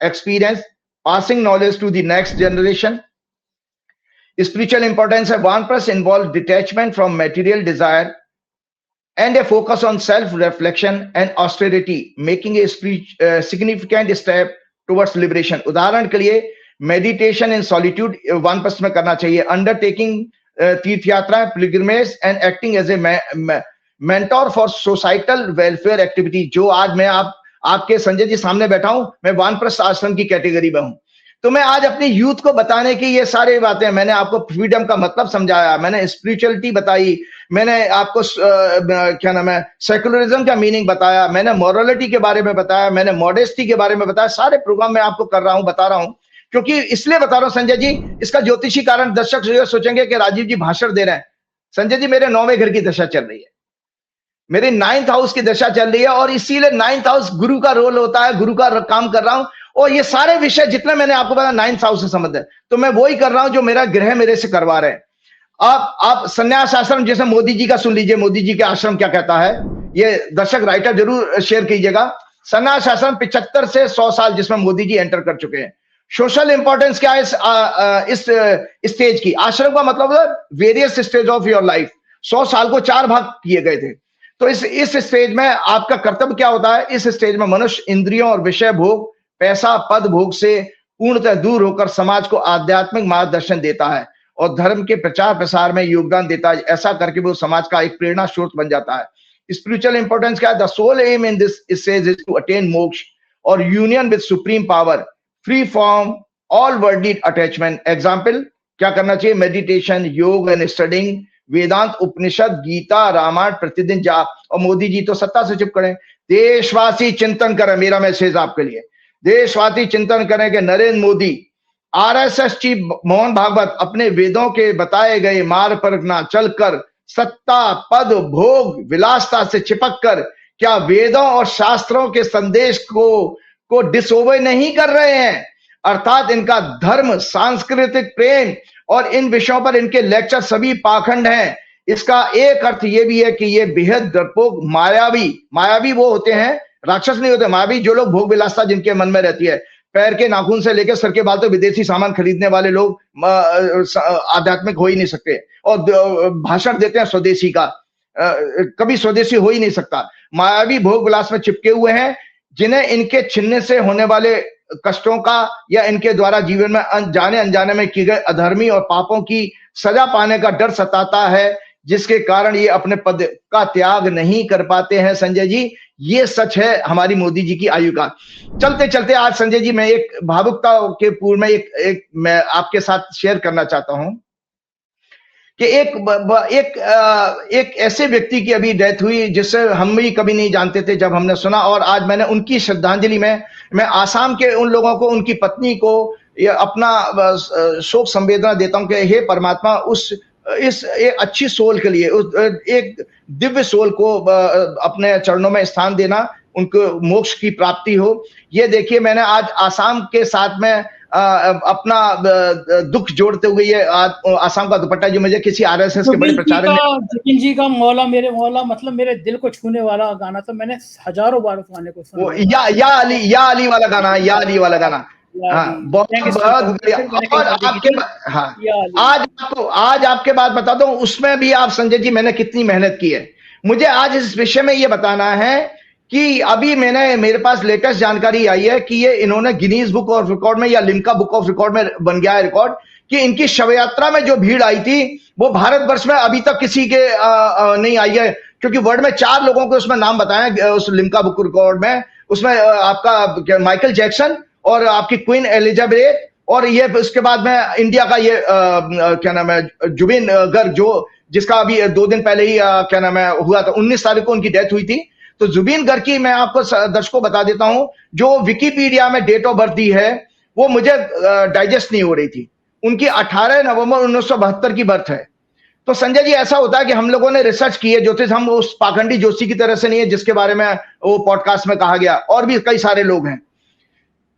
experience, passing knowledge to the next generation. Spiritual importance of Vaनप्रस्थ involves detachment from material desire and a focus on self-reflection and austerity, making a significant step towards liberation. उदाहरण के लिए meditation in solitude वानप्रस्थ में करना चाहिए। Undertaking तीर्थ यात्रा, pilgrimage and acting as a mentor for societal welfare activity. जो आज मैं आपके संजय जी सामने बैठा हूं, मैं वानप्रस्थ आश्रम की कैटेगरी में हूं। तो मैं आज अपनी यूथ को बताने की ये सारी बातें, मैंने आपको फ्रीडम का मतलब समझाया, मैंने स्पिरिचुअलिटी बताई, मैंने आपको क्या नाम है सेकुलरिज्म का मीनिंग बताया, मैंने मॉरलिटी के बारे में बताया, मैंने मॉडेस्टी के बारे में बताया। सारे प्रोग्राम मैं आपको कर रहा हूं, बता रहा हूं, क्योंकि इसलिए बता रहा हूं संजय जी, इसका ज्योतिषी कारण दर्शक सोचेंगे कि राजीव जी भाषण दे रहे हैं। संजय जी, मेरे 9वें घर की दशा चल रही है, मेरी 9th हाउस की दशा चल रही है, और इसीलिए 9th हाउस गुरु का रोल होता है, गुरु का काम कर रहा हूं। और ये सारे विषय जितने मैंने आपको बताया 9th हाउस से संबंध है, तो मैं वही कर रहा हूं जो मेरा ग्रह मेरे से करवा रहे हैं। आप संन्यास आश्रम जैसे मोदी जी का सुन लीजिए, मोदी जी के आश्रम क्या कहता है, ये दर्शक राइटर जरूर शेयर कीजिएगा। संन्यास आश्रम 75 से 100 साल जिसमें मोदी जी एंटर कर चुके हैं। सोशल इंपॉर्टेंस क्या है इस स्टेज की? आश्रम का मतलब है various stage of your life. 100 साल को 4 भाग किए गए थे। तो इस स्टेज में आपका कर्तव्य क्या होता है? इस स्टेज में मनुष्य इंद्रियों और विषय भोग, पैसा, पद भोग से पूर्णतः दूर होकर समाज को आध्यात्मिक मार्गदर्शन देता है और धर्म के प्रचार प्रसार में योगदान देता है। ऐसा करके वो समाज का एक प्रेरणा स्रोत बन जाता है। स्पिरिचुअल इंपॉर्टेंस क्या है? The soul aim in this stage is to attain moksha और union with supreme power, free from all worldly attachment. Example क्या करना चाहिए? Meditation, yoga and studying Vedanta, Upanishad, Gita, Ramayana, प्रतिदिन जाप। और मोदी जी तो सत्ता से चिपके। देशवासी चिंतन करें, मेरा मैसेज आपके लिए, देशवासी चिंतन करें कि नरेंद्र मोदी, आरएसएस चीफ मोहन भागवत अपने वेदों के बताए गए मार्ग पर न चलकर सत्ता, पद, भोग, विलासता से चिपक कर क्या वेदों और शास्त्रों के संदेश को डिसओबे नहीं कर रहे हैं? अर्थात इनका धर्म, सांस्कृतिक प्रेम और इन विषयों पर इनके लेक्चर सभी पाखंड हैं। इसका एक अर्थ ये भी है कि ये बेहद डरपोक, मायावी वो होते हैं, राक्षस नहीं होते, मायावी जो लोग भोग विलासता जिनके मन में रहती है। पैर के नाखून से लेकर सर के बाल तो विदेशी सामान खरीदने वाले लोग आध्यात्मिक हो ही नहीं सकते, और भाषण देते हैं स्वदेशी का, कभी स्वदेशी हो ही नहीं सकता। मायावी भोग विलास में चिपके हुए हैं, जिन्हें इनके छीनने से होने वाले कष्टों का या इनके द्वारा जीवन में जाने अनजाने में किए गए अधर्मी और पापों की सजा पाने का डर सताता है, जिसके कारण ये अपने पद का त्याग नहीं कर पाते हैं। संजय जी, ये सच है हमारी मोदी जी की आयु का। चलते चलते आज संजय जी, मैं एक भावुकता के पूर्व में एक मैं आपके साथ शेयर करना चाहता हूं कि एक ऐसे व्यक्ति की अभी डेथ हुई जिससे हम भी कभी नहीं जानते थे, जब हमने सुना, और आज मैंने उनकी श्रद्धांजलि में मैं आसाम के उन लोगों को, उनकी पत्नी को ये अपना शोक संवेदना देता हूं कि हे परमात्मा, इस एक अच्छी सोल के लिए, उस एक दिव्य सोल को अपने चरणों में स्थान देना, उनको मोक्ष की प्राप्ति हो। ये देखिए, मैंने आज आसाम के साथ में अपना दुख जोड़ते हुए ये आसाम का दुपट्टा जो मुझे किसी आरएसएस के बड़े प्रचारक ने, जुबिन जी का मौला मेरे मौला, मतलब मेरे दिल को छूने वाला गाना, तो मैंने हजारों बार उस गाने को सुना। वो या अली वाला गाना, या अली वाला गाना, हाँ बहुत बहुत बढ़िया। और आपके, हाँ आज आपके बात बताता हूँ, उसमें भी आप संजय जी मैंने कितनी मेहनत की है। मुझे आज इस विषय में ये बताना है कि अभी मेरे पास लेटेस्ट जानकारी आई है कि ये इन्होंने गिनीज बुक ऑफ रिकॉर्ड में या लिम्का बुक ऑफ रिकॉर्ड में बन गया है रिकॉर्ड कि इनकी शव यात्रा में जो भीड़ आई थी वो भारतवर्ष में अभी तक किसी के नहीं आई है, क्योंकि वर्ल्ड में 4 लोगों के उसमें नाम बताए उस लिम्का बुक रिकॉर्ड में। उसमें आपका माइकल जैक्सन और आपकी क्वीन एलिजाबेथ, और ये उसके बाद में इंडिया का ये क्या नाम है, जुबिन गर्ग, जो जिसका अभी 2 दिन पहले ही क्या नाम है हुआ था, 19 तारीख को उनकी डेथ हुई थी। तो जुबिन गर्ग की मैं आपको दर्शकों बता देता हूं, जो विकिपीडिया में डेट ऑफ बर्थ दी है वो मुझे डाइजेस्ट नहीं हो रही थी। उनकी 18 नवंबर 1972 की बर्थ है। तो संजय जी ऐसा होता है कि हम लोगों ने रिसर्च की है ज्योतिष, हम उस पाखंडी जोशी की तरह से नहीं है जिसके बारे में वो पॉडकास्ट में कहा गया, और भी कई सारे लोग हैं।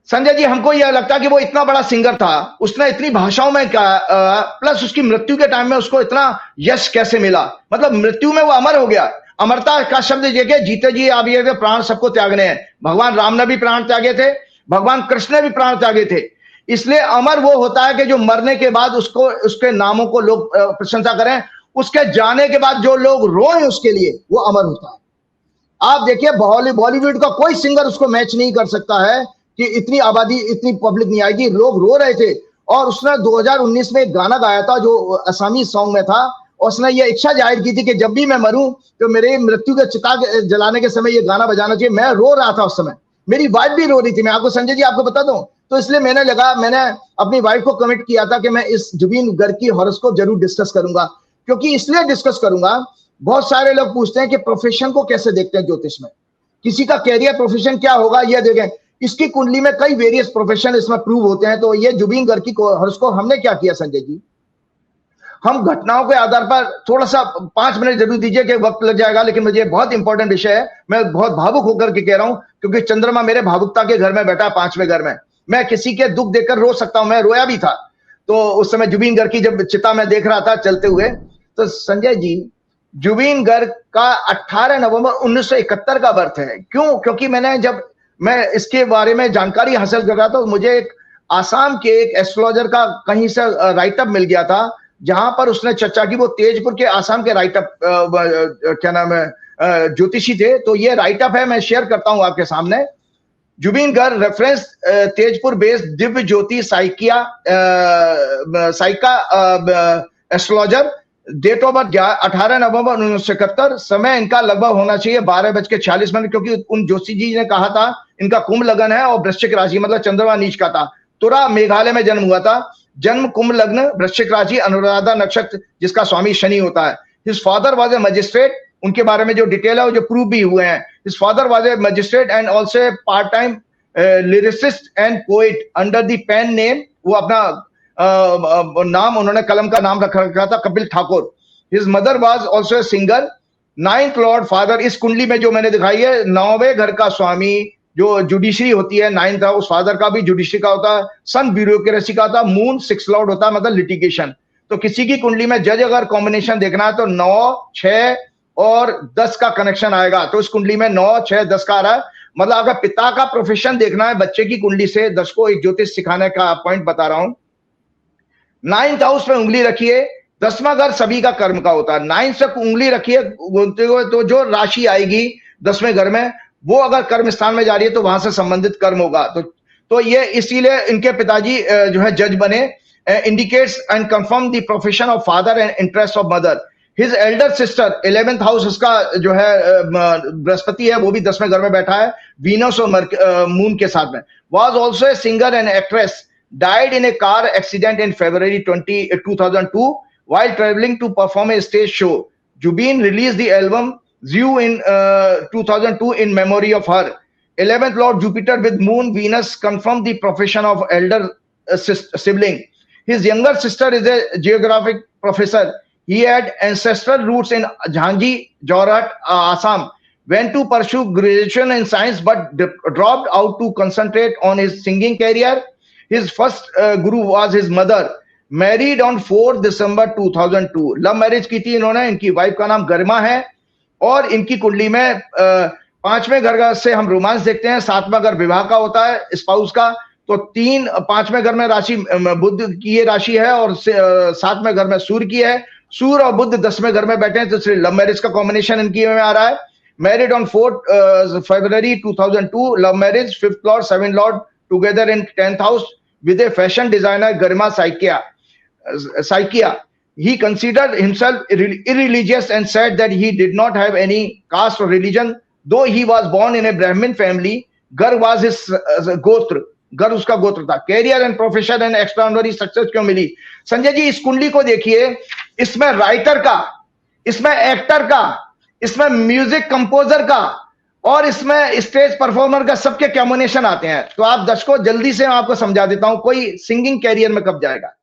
संजय जी हमको यह लगता है कि वो इतना बड़ा सिंगर था, उसने इतनी भाषाओं में प्लस उसकी मृत्यु के टाइम में उसको इतना यश कैसे मिला, मतलब मृत्यु में वो अमर हो गया। अमरता का शब्द ये जीते जी आप ये प्राण सबको त्यागने हैं। भगवान राम ने भी प्राण त्यागे थे, भगवान कृष्ण ने भी प्राण त्यागे थे। इसलिए अमर वो होता है कि जो मरने के बाद उसको, उसके नामों को लोग प्रशंसा करें, उसके जाने के बाद जो लोग रोएं उसके लिए, वो अमर होता है। आप देखिए बॉलीवुड का कोई सिंगर उसको मैच नहीं कर सकता है कि इतनी आबादी, इतनी पब्लिक नहीं आएगी, लोग रो रहे थे। और उसने 2019 में एक गाना गाया था जो असमी सॉन्ग में था, और उसने ये इच्छा जाहिर की थी कि जब भी मैं मरूं तो मेरे मृत्यु के चिता जलाने के समय ये गाना बजाना चाहिए। मैं रो रहा था उस समय, मेरी वाइफ भी रो रही थी। मैं आपको संजय जी आपको बता दूं, तो इसलिए मैंने अपनी वाइफ को कमिट किया था कि मैं इस जुबिन गर्ग की हॉरोस्कोप जरूर डिस्कस करूंगा। क्योंकि इसलिए डिस्कस करूंगा, बहुत सारे लोग पूछते हैं कि प्रोफेशन को कैसे देखते हैं ज्योतिष में, किसी का कैरियर प्रोफेशन क्या होगा, यह देखें। इसकी कुंडली में कई वेरियस प्रोफेशन इसमें प्रूव होते हैं। तो ये जुबिन गर्ग की हॉरोस्कोप हमने क्या किया संजय जी, हम घटनाओं के आधार पर थोड़ा सा 5 मिनट जरूर दीजिए कि वक्त लग जाएगा, लेकिन मुझे बहुत इंपॉर्टेंट विषय है। मैं बहुत भावुक होकर के कह रहा हूं, क्योंकि चंद्रमा मेरे भावुकता के घर में बैठा है, 5वें घर में। मैं किसी के दुख देखकर रो सकता हूं, मैं रोया भी था। तो उस समय जुबिन गर्ग की जब चिता में देख रहा था चलते हुए, तो संजय जी जुबिन गर्ग का 18 नवंबर 1971 का बर्थ है। क्यों? क्योंकि मैं इसके बारे में जानकारी हासिल कर रहा था, तो मुझे एक आसाम के एक एस्ट्रोलॉजर का कहीं से राइटअप मिल गया था, जहां पर उसने चर्चा की। वो तेजपुर के आसाम के राइटअप क्या नाम है ज्योतिषी थे। तो ये राइटअप है, मैं शेयर करता हूं आपके सामने। Zubeen Garg reference Tezpur based Divya Jyoti Saikia astrologer, date of birth 18 November 1971, समय इनका लगभग होना चाहिए 12:46, क्योंकि उन जोशी जी ने कहा था इनका कुंभ लगन है और वृश्चिक राशि, मतलब चंद्रमा नीच का था। तुरा मेघालय में जन्म हुआ था, जन्म कुंभ लग्न, वृश्चिक राशि, अनुराधा नक्षत्र, जिसका स्वामी शनि होता है। His father was a magistrate, उनके बारे में जो डिटेल है वो जो प्रूव भी हुए हैं। His father was a magistrate and also part time lyricist and poet under the pen name, वो अपना नाम, उन्होंने कलम का नाम रखा था Kapil Thakur. His mother was also a singer. 9th lord father, इस कुंडली में जो मैंने दिखाई है, 9वें घर का स्वामी जो जुडिशरी होती है, 9th था, उस फादर का भी जुडिशरी का होता है। सन ब्यूरोक्रेसी का था। मून 6 लॉर्ड होता है, मतलब लिटिगेशन। तो किसी की कुंडली में जज अगर कॉम्बिनेशन देखना है तो 9, 6 और 10 का कनेक्शन आएगा। तो इस कुंडली में 9, 6, 10 का आ रहा है। मतलब अगर पिता का प्रोफेशन देखना है बच्चे की कुंडली से, दर्शकों एक ज्योतिष सिखाने का पॉइंट बता रहा हूं। 9th हाउस में उंगली रखिए, 10वां घर सभी का कर्म का होता है। 9 से उंगली रखिए तो जो राशि आएगी 10वें घर में, वो अगर कर्म स्थान में जा रही है तो वहां से संबंधित कर्म होगा। तो ये इसीलिए इनके पिताजी जो है जज बने। Indicates and confirm the profession of father and interest of mother. His Elder sister, 11th house उसका जो है बृहस्पति है, वो भी 10वें घर में बैठा है, वीनस और मून के साथ में। Was also a singer and actress, died in a car accident in February 2002 while traveling to perform a stage show. Jubiin released the album Zoo in 2002 in memory of her. 11th Lord Jupiter with Moon Venus confirmed the profession of elder sibling. His younger sister is a geographic professor. He had ancestral roots in Jhangi, Jorhat, Assam. Went to pursue graduation in science but dropped out to concentrate on his singing career. His first guru was his mother. Married on 4 December 2002. Love marriage की थी इन्होंने. इनकी wife का नाम गरिमा है और इनकी कुंडली में पांचवें घर से हम रोमांस देखते हैं. सातवां घर विवाह का होता है, स्पाउस का. तो पांचवें घर में राशि बुध की ये राशि है और सातवें घर में सूर्य की है. सूर्य और बुध 10वें घर में बैठे हैं, तो इसलिए लव मैरिज का कॉम्बिनेशन इनकी में आ रहा है. Married on 4 February 2002. Love marriage, 5th lord 7th lord together in 10th house with a fashion designer Garima Saikia. He considered himself irreligious and said that he did not have any caste or religion. Though he was born in a Brahmin family, Gar was his gotra. Gar उसका गोत्र था. Career and profession and extraordinary success क्यों मिली? संजय जी इस कुंडली को देखिए. इसमें writer का, इसमें एक्टर का, इसमें म्यूजिक कंपोजर का और इसमें स्टेज परफॉर्मर का सबके कॉम्बिनेशन आते हैं. तो आप दर्शकों जल्दी से आपको समझा देता हूं कोई सिंगिंग कैरियर में कब जाएगा.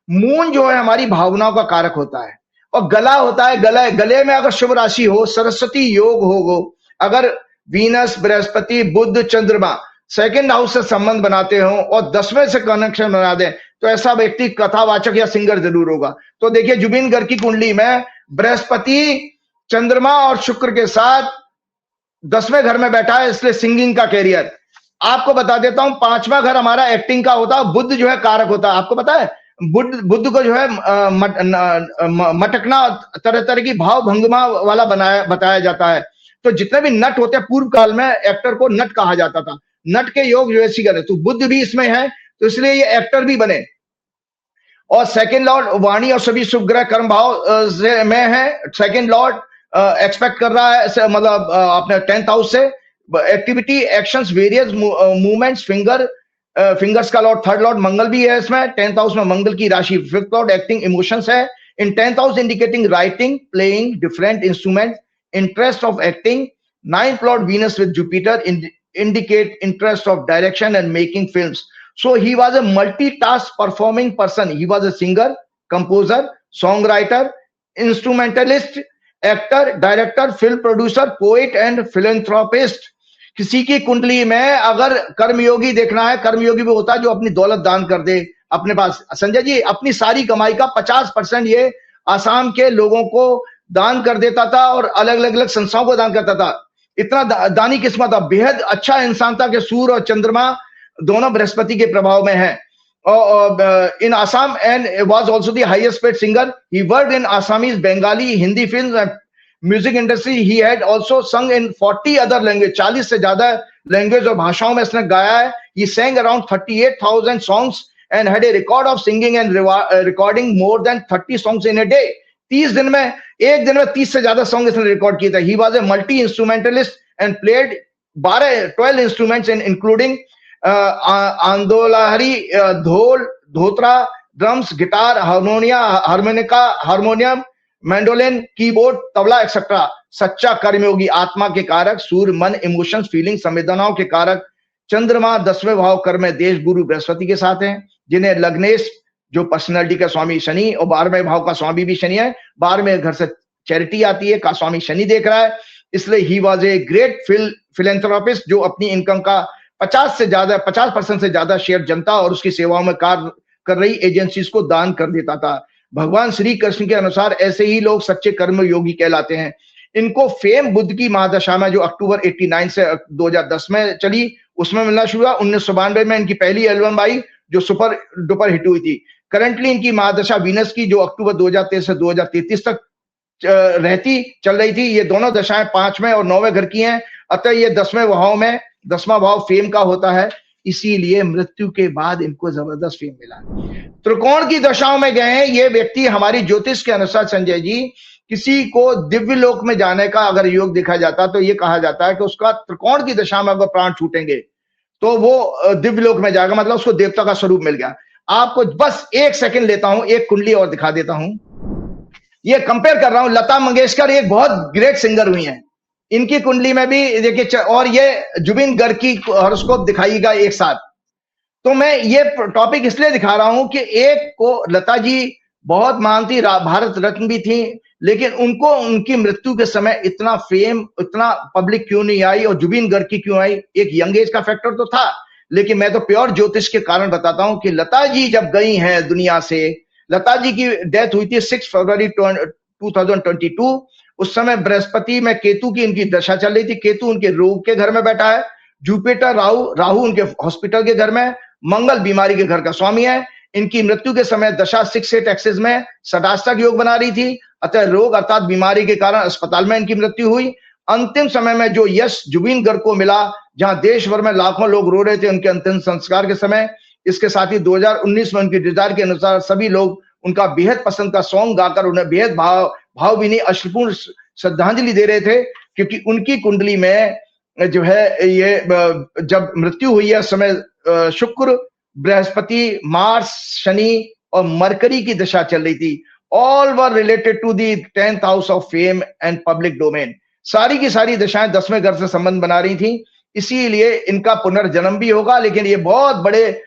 मून जो है हमारी भावनाओं का कारक होता है और गला होता है. गले में अगर शुभ राशि हो, सरस्वती योग हो, अगर वीनस, बृहस्पति, बुध, चंद्रमा सेकंड हाउस से संबंध बनाते हो और 10वें से कनेक्शन बना दें, तो ऐसा व्यक्ति कथावाचक या सिंगर जरूर होगा. तो देखिए जुबिन गर्ग की कुंडली में बृहस्पति, चंद्रमा और शुक्र के साथ 10वें घर में बैठा है, इसलिए सिंगिंग का कैरियर. आपको बता देता हूं 5वां घर हमारा एक्टिंग का होता है. बुध जो है कारक होता है. आपको पता है बुध को जो है मटकना, तरह तरह की भाव भंगिमा वाला बताया जाता है. तो जितने भी नट होते हैं, पूर्व काल में एक्टर को नट कहा जाता था. नट के योग जो ऐसी करे, तो बुध भी इसमें है, तो इसलिए ये एक्टर भी बने. और सेकंड लॉर्ड वाणी और सभी शुभ ग्रह कर्म भाव में है. सेकंड लॉर्ड एक्सपेक्ट कर रहा है, मतलब अपने 10th हाउस से activity, actions, various movements, fingers का लॉर्ड 3rd लॉर्ड मंगल भी है इसमें. 10th हाउस में मंगल की राशि. 5th लॉर्ड एक्टिंग, इमोशंस है. इन 10th house indicating writing, playing different instrument, interest of acting. 9th Lord Venus with Jupiter indicate interest of direction and making films. So he was a multitask performing person. He was a singer, composer, songwriter, instrumentalist, actor, director, film producer, poet and philanthropist. किसी की कुंडली में अगर कर्मयोगी देखना है, कर्मयोगी भी होता है जो अपनी दौलत दान कर दे अपने पास. संजय जी अपनी सारी कमाई का 50% ये आसाम के लोगों को दान कर देता था और अलग अलग संस्थाओं को दान करता था. इतना दानी किस्मत था. बेहद अच्छा इंसान था कि सूर्य और चंद्रमा दोनों बृहस्पति के प्रभाव में है. In Assam and was also the highest paid singer. He worked in Assamese, Bengali, Hindi film and music industry. He had also sung in 40 other language. 40 से ज्यादा लैंग्वेज और भाषाओं में इसने गाया है. ही sang around 38,000 songs and had a record of singing and recording more than 30 songs in a day. 30 दिन में, एक दिन में 30 से ज्यादा सॉन्ग इसने रिकॉर्ड किए थे. He was a multi instrumentalist and played 12 instruments including anandalahari, dhol, dotara, drums, guitar, harmonium, mandolin, keyboard, tabla et cetera. सच्चा कर्मयोगी, आत्मा के कारक सूर्य, मन, इमोशंस, फीलिंग, संवेदनाओं के कारक चंद्रमा 10वें भाव कर्म में देश गुरु बृहस्पति के साथ हैं, जिन्हें लग्नेश जो पर्सनालिटी का स्वामी शनि और 12वें भाव का स्वामी भी शनि है. 12वें घर से चैरिटी आती है, का स्वामी शनि देख रहा है. इसलिए ही वाज ए ग्रेट फिलैंथ्रोपिस्ट जो अपनी इनकम का 50% से ज्यादा शेयर जनता और उसकी सेवाओं में कार्य कर रही एजेंसीज को दान कर देता था. भगवान श्री कृष्ण के अनुसार ऐसे ही लोग सच्चे कर्म योगी कहलाते हैं. इनको फेम बुद्ध की महादशा में जो अक्टूबर 89 से 2010 में चली, उसमें मिलना शुरू हुआ. 1992 में इनकी पहली एल्बम आई जो सुपर डुपर हिट हुई थी. करंटली इनकी महादशा वीनस की जो अक्टूबर 2023 से 2033 तक चल रही थी. ये दोनों दशाएं 5वें और 9वें घर की हैं. अतः ये 10वें भाव में, 10वां भाव फेम का होता है, इसीलिए मृत्यु के बाद इनको जबरदस्त फेम मिला. त्रिकोण की दशाओं में गए हैं ये व्यक्ति. हमारी ज्योतिष के अनुसार संजय जी, किसी को दिव्य लोक में जाने का अगर योग देखा जाता तो ये कहा जाता है कि उसका त्रिकोण की दशा में अगर प्राण छूटेंगे तो वो दिव्य लोक में जाएगा, मतलब उसको देवता का स्वरूप मिल गया. आपको बस 1 सेकंड लेता हूं, एक कुंडली और दिखा देता हूं. ये कंपेयर कर रहा हूं. लता मंगेशकर एक बहुत ग्रेट सिंगर हुई हैं. इनकी कुंडली में भी देखिए, और ये जुबिन गर्ग की हॉरोस्कोप दिखाइएगा एक साथ. तो मैं ये टॉपिक इसलिए दिखा रहा हूं कि एक को लता जी बहुत मानती, भारत रत्न भी थी, लेकिन उनको उनकी मृत्यु के समय इतना फेम, इतना पब्लिक क्यों नहीं आई, और जुबिन गर्ग की क्यों आई? एक यंग एज का फैक्टर तो था, लेकिन मैं तो प्योर ज्योतिष के कारण बताता हूं कि लता जी जब गई हैं दुनिया से, लता जी की डेथ हुई थी 6 फरवरी 2022। उस समय बृहस्पति में केतु की इनकी दशा चल रही थी। केतु उनके रोग के घर में बैठा है, जुपिटर राहु उनके हॉस्पिटल के घर में, मंगल बीमारी के घर का स्वामी है। इनकी मृत्यु के समय दशा 6-8 एक्सिस में षडाष्टक योग बना रही थी, अतः रोग अर्थात बीमारी के कारण अस्पताल में इनकी मृत्यु हुई। अंतिम समय में जो यश जुबिन गर्ग को मिला, जहां देश भर में लाखों लोग रो रहे थे उनके अंतिम संस्कार के समय, इसके साथ ही 2019 में उनकी डिजायर के अनुसार सभी लोग उनका बेहद पसंद का सॉन्ग गाकर उन्हें बेहद भावभीनी अश्रुपूर्ण श्रद्धांजलि दे रहे थे, क्योंकि उनकी कुंडली में जो है ये जब मृत्यु हुई है उस समय शुक्र, बृहस्पति, मार्स, शनि और मरकरी की दशा चल रही थी। All were related to the 10th house of fame and public domain. सारी की सारी दशाएं 10वें घर से संबंध बना रही थी, इसीलिए इनका पुनर्जन्म भी होगा, लेकिन ये बहुत बड़े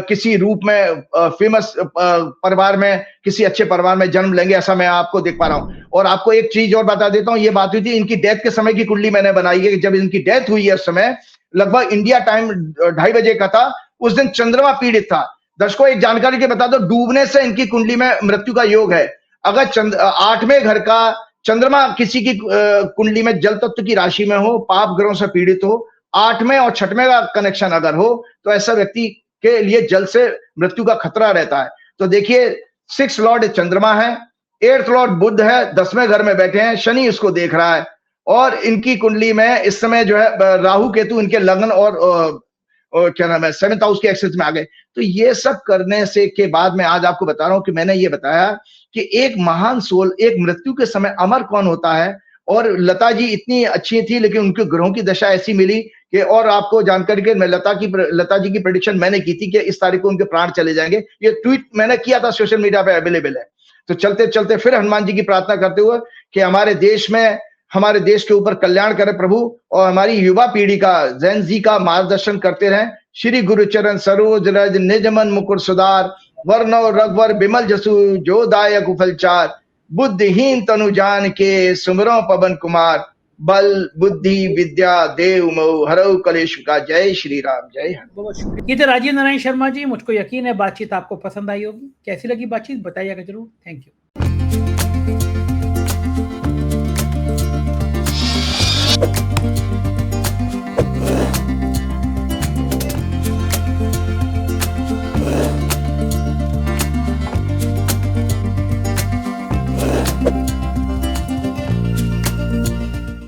किसी रूप में फेमस परिवार में, किसी अच्छे परिवार में जन्म लेंगे, ऐसा मैं आपको देख पा रहा हूं। और आपको एक चीज और बता देता हूं, ये बात हुई थी इनकी डेथ के समय की कुंडली मैंने बनाई है कि जब इनकी डेथ हुई है उस समय लगभग इंडिया टाइम 2:30 बजे का था। उस दिन चंद्रमा पीड़ित था। दर्शकों एक जानकारी के बता दो, डूबने से इनकी कुंडली में मृत्यु का योग है। अगर 8वें घर का चंद्रमा किसी की कुंडली में जल तत्व की राशि में हो, पाप ग्रहों से पीड़ित हो, 8वें और 6वें का कनेक्शन अगर हो, तो ऐसा व्यक्ति के लिए जल से मृत्यु का खतरा रहता है। तो देखिए 6 लॉर्ड चंद्रमा है, 8th लॉर्ड बुध है, 10वें घर में बैठे हैं, शनि इसको देख रहा है, और इनकी कुंडली में इस समय जो है राहु केतु इनके लग्न और क्या नाम है 7th हाउस के एक्सेस में आ गए। तो ये सब करने से के बाद मैं आज आपको बता रहा हूं कि मैंने ये बताया कि एक महान सोल एक मृत्यु के समय अमर कौन होता है। और लता जी इतनी अच्छी थी, लेकिन उनके ग्रहों की दशा ऐसी मिली कि, और आपको जानकारी के मैं लता जी की प्रेडिक्शन मैंने की थी कि इस तारीख को उनके प्राण चले जाएंगे। ये ट्वीट मैंने किया था, सोशल मीडिया पे अवेलेबल है। तो चलते चलते फिर हनुमान जी की प्रार्थना करते हुए कि हमारे देश के ऊपर कल्याण करे प्रभु, और हमारी युवा पीढ़ी का, जैन जी का मार्गदर्शन करते रहें। श्री गुरुचरण सरोज रज निज मन मुकुर सुधार, वर्ण रघुवर बिमल जसु जो दायक उफलचार, बुद्धिहीन तनु जान के सुमरो पवन कुमार, बल बुद्धि विद्या देव मोह हरऊ कलेश का। जय श्री राम, जय हनुमान। बहुत शुक्रिया। ये थे राजीव नारायण शर्मा जी। मुझको यकीन है बातचीत आपको पसंद आई होगी। कैसी लगी बातचीत बताइएगा जरूर। Thank you.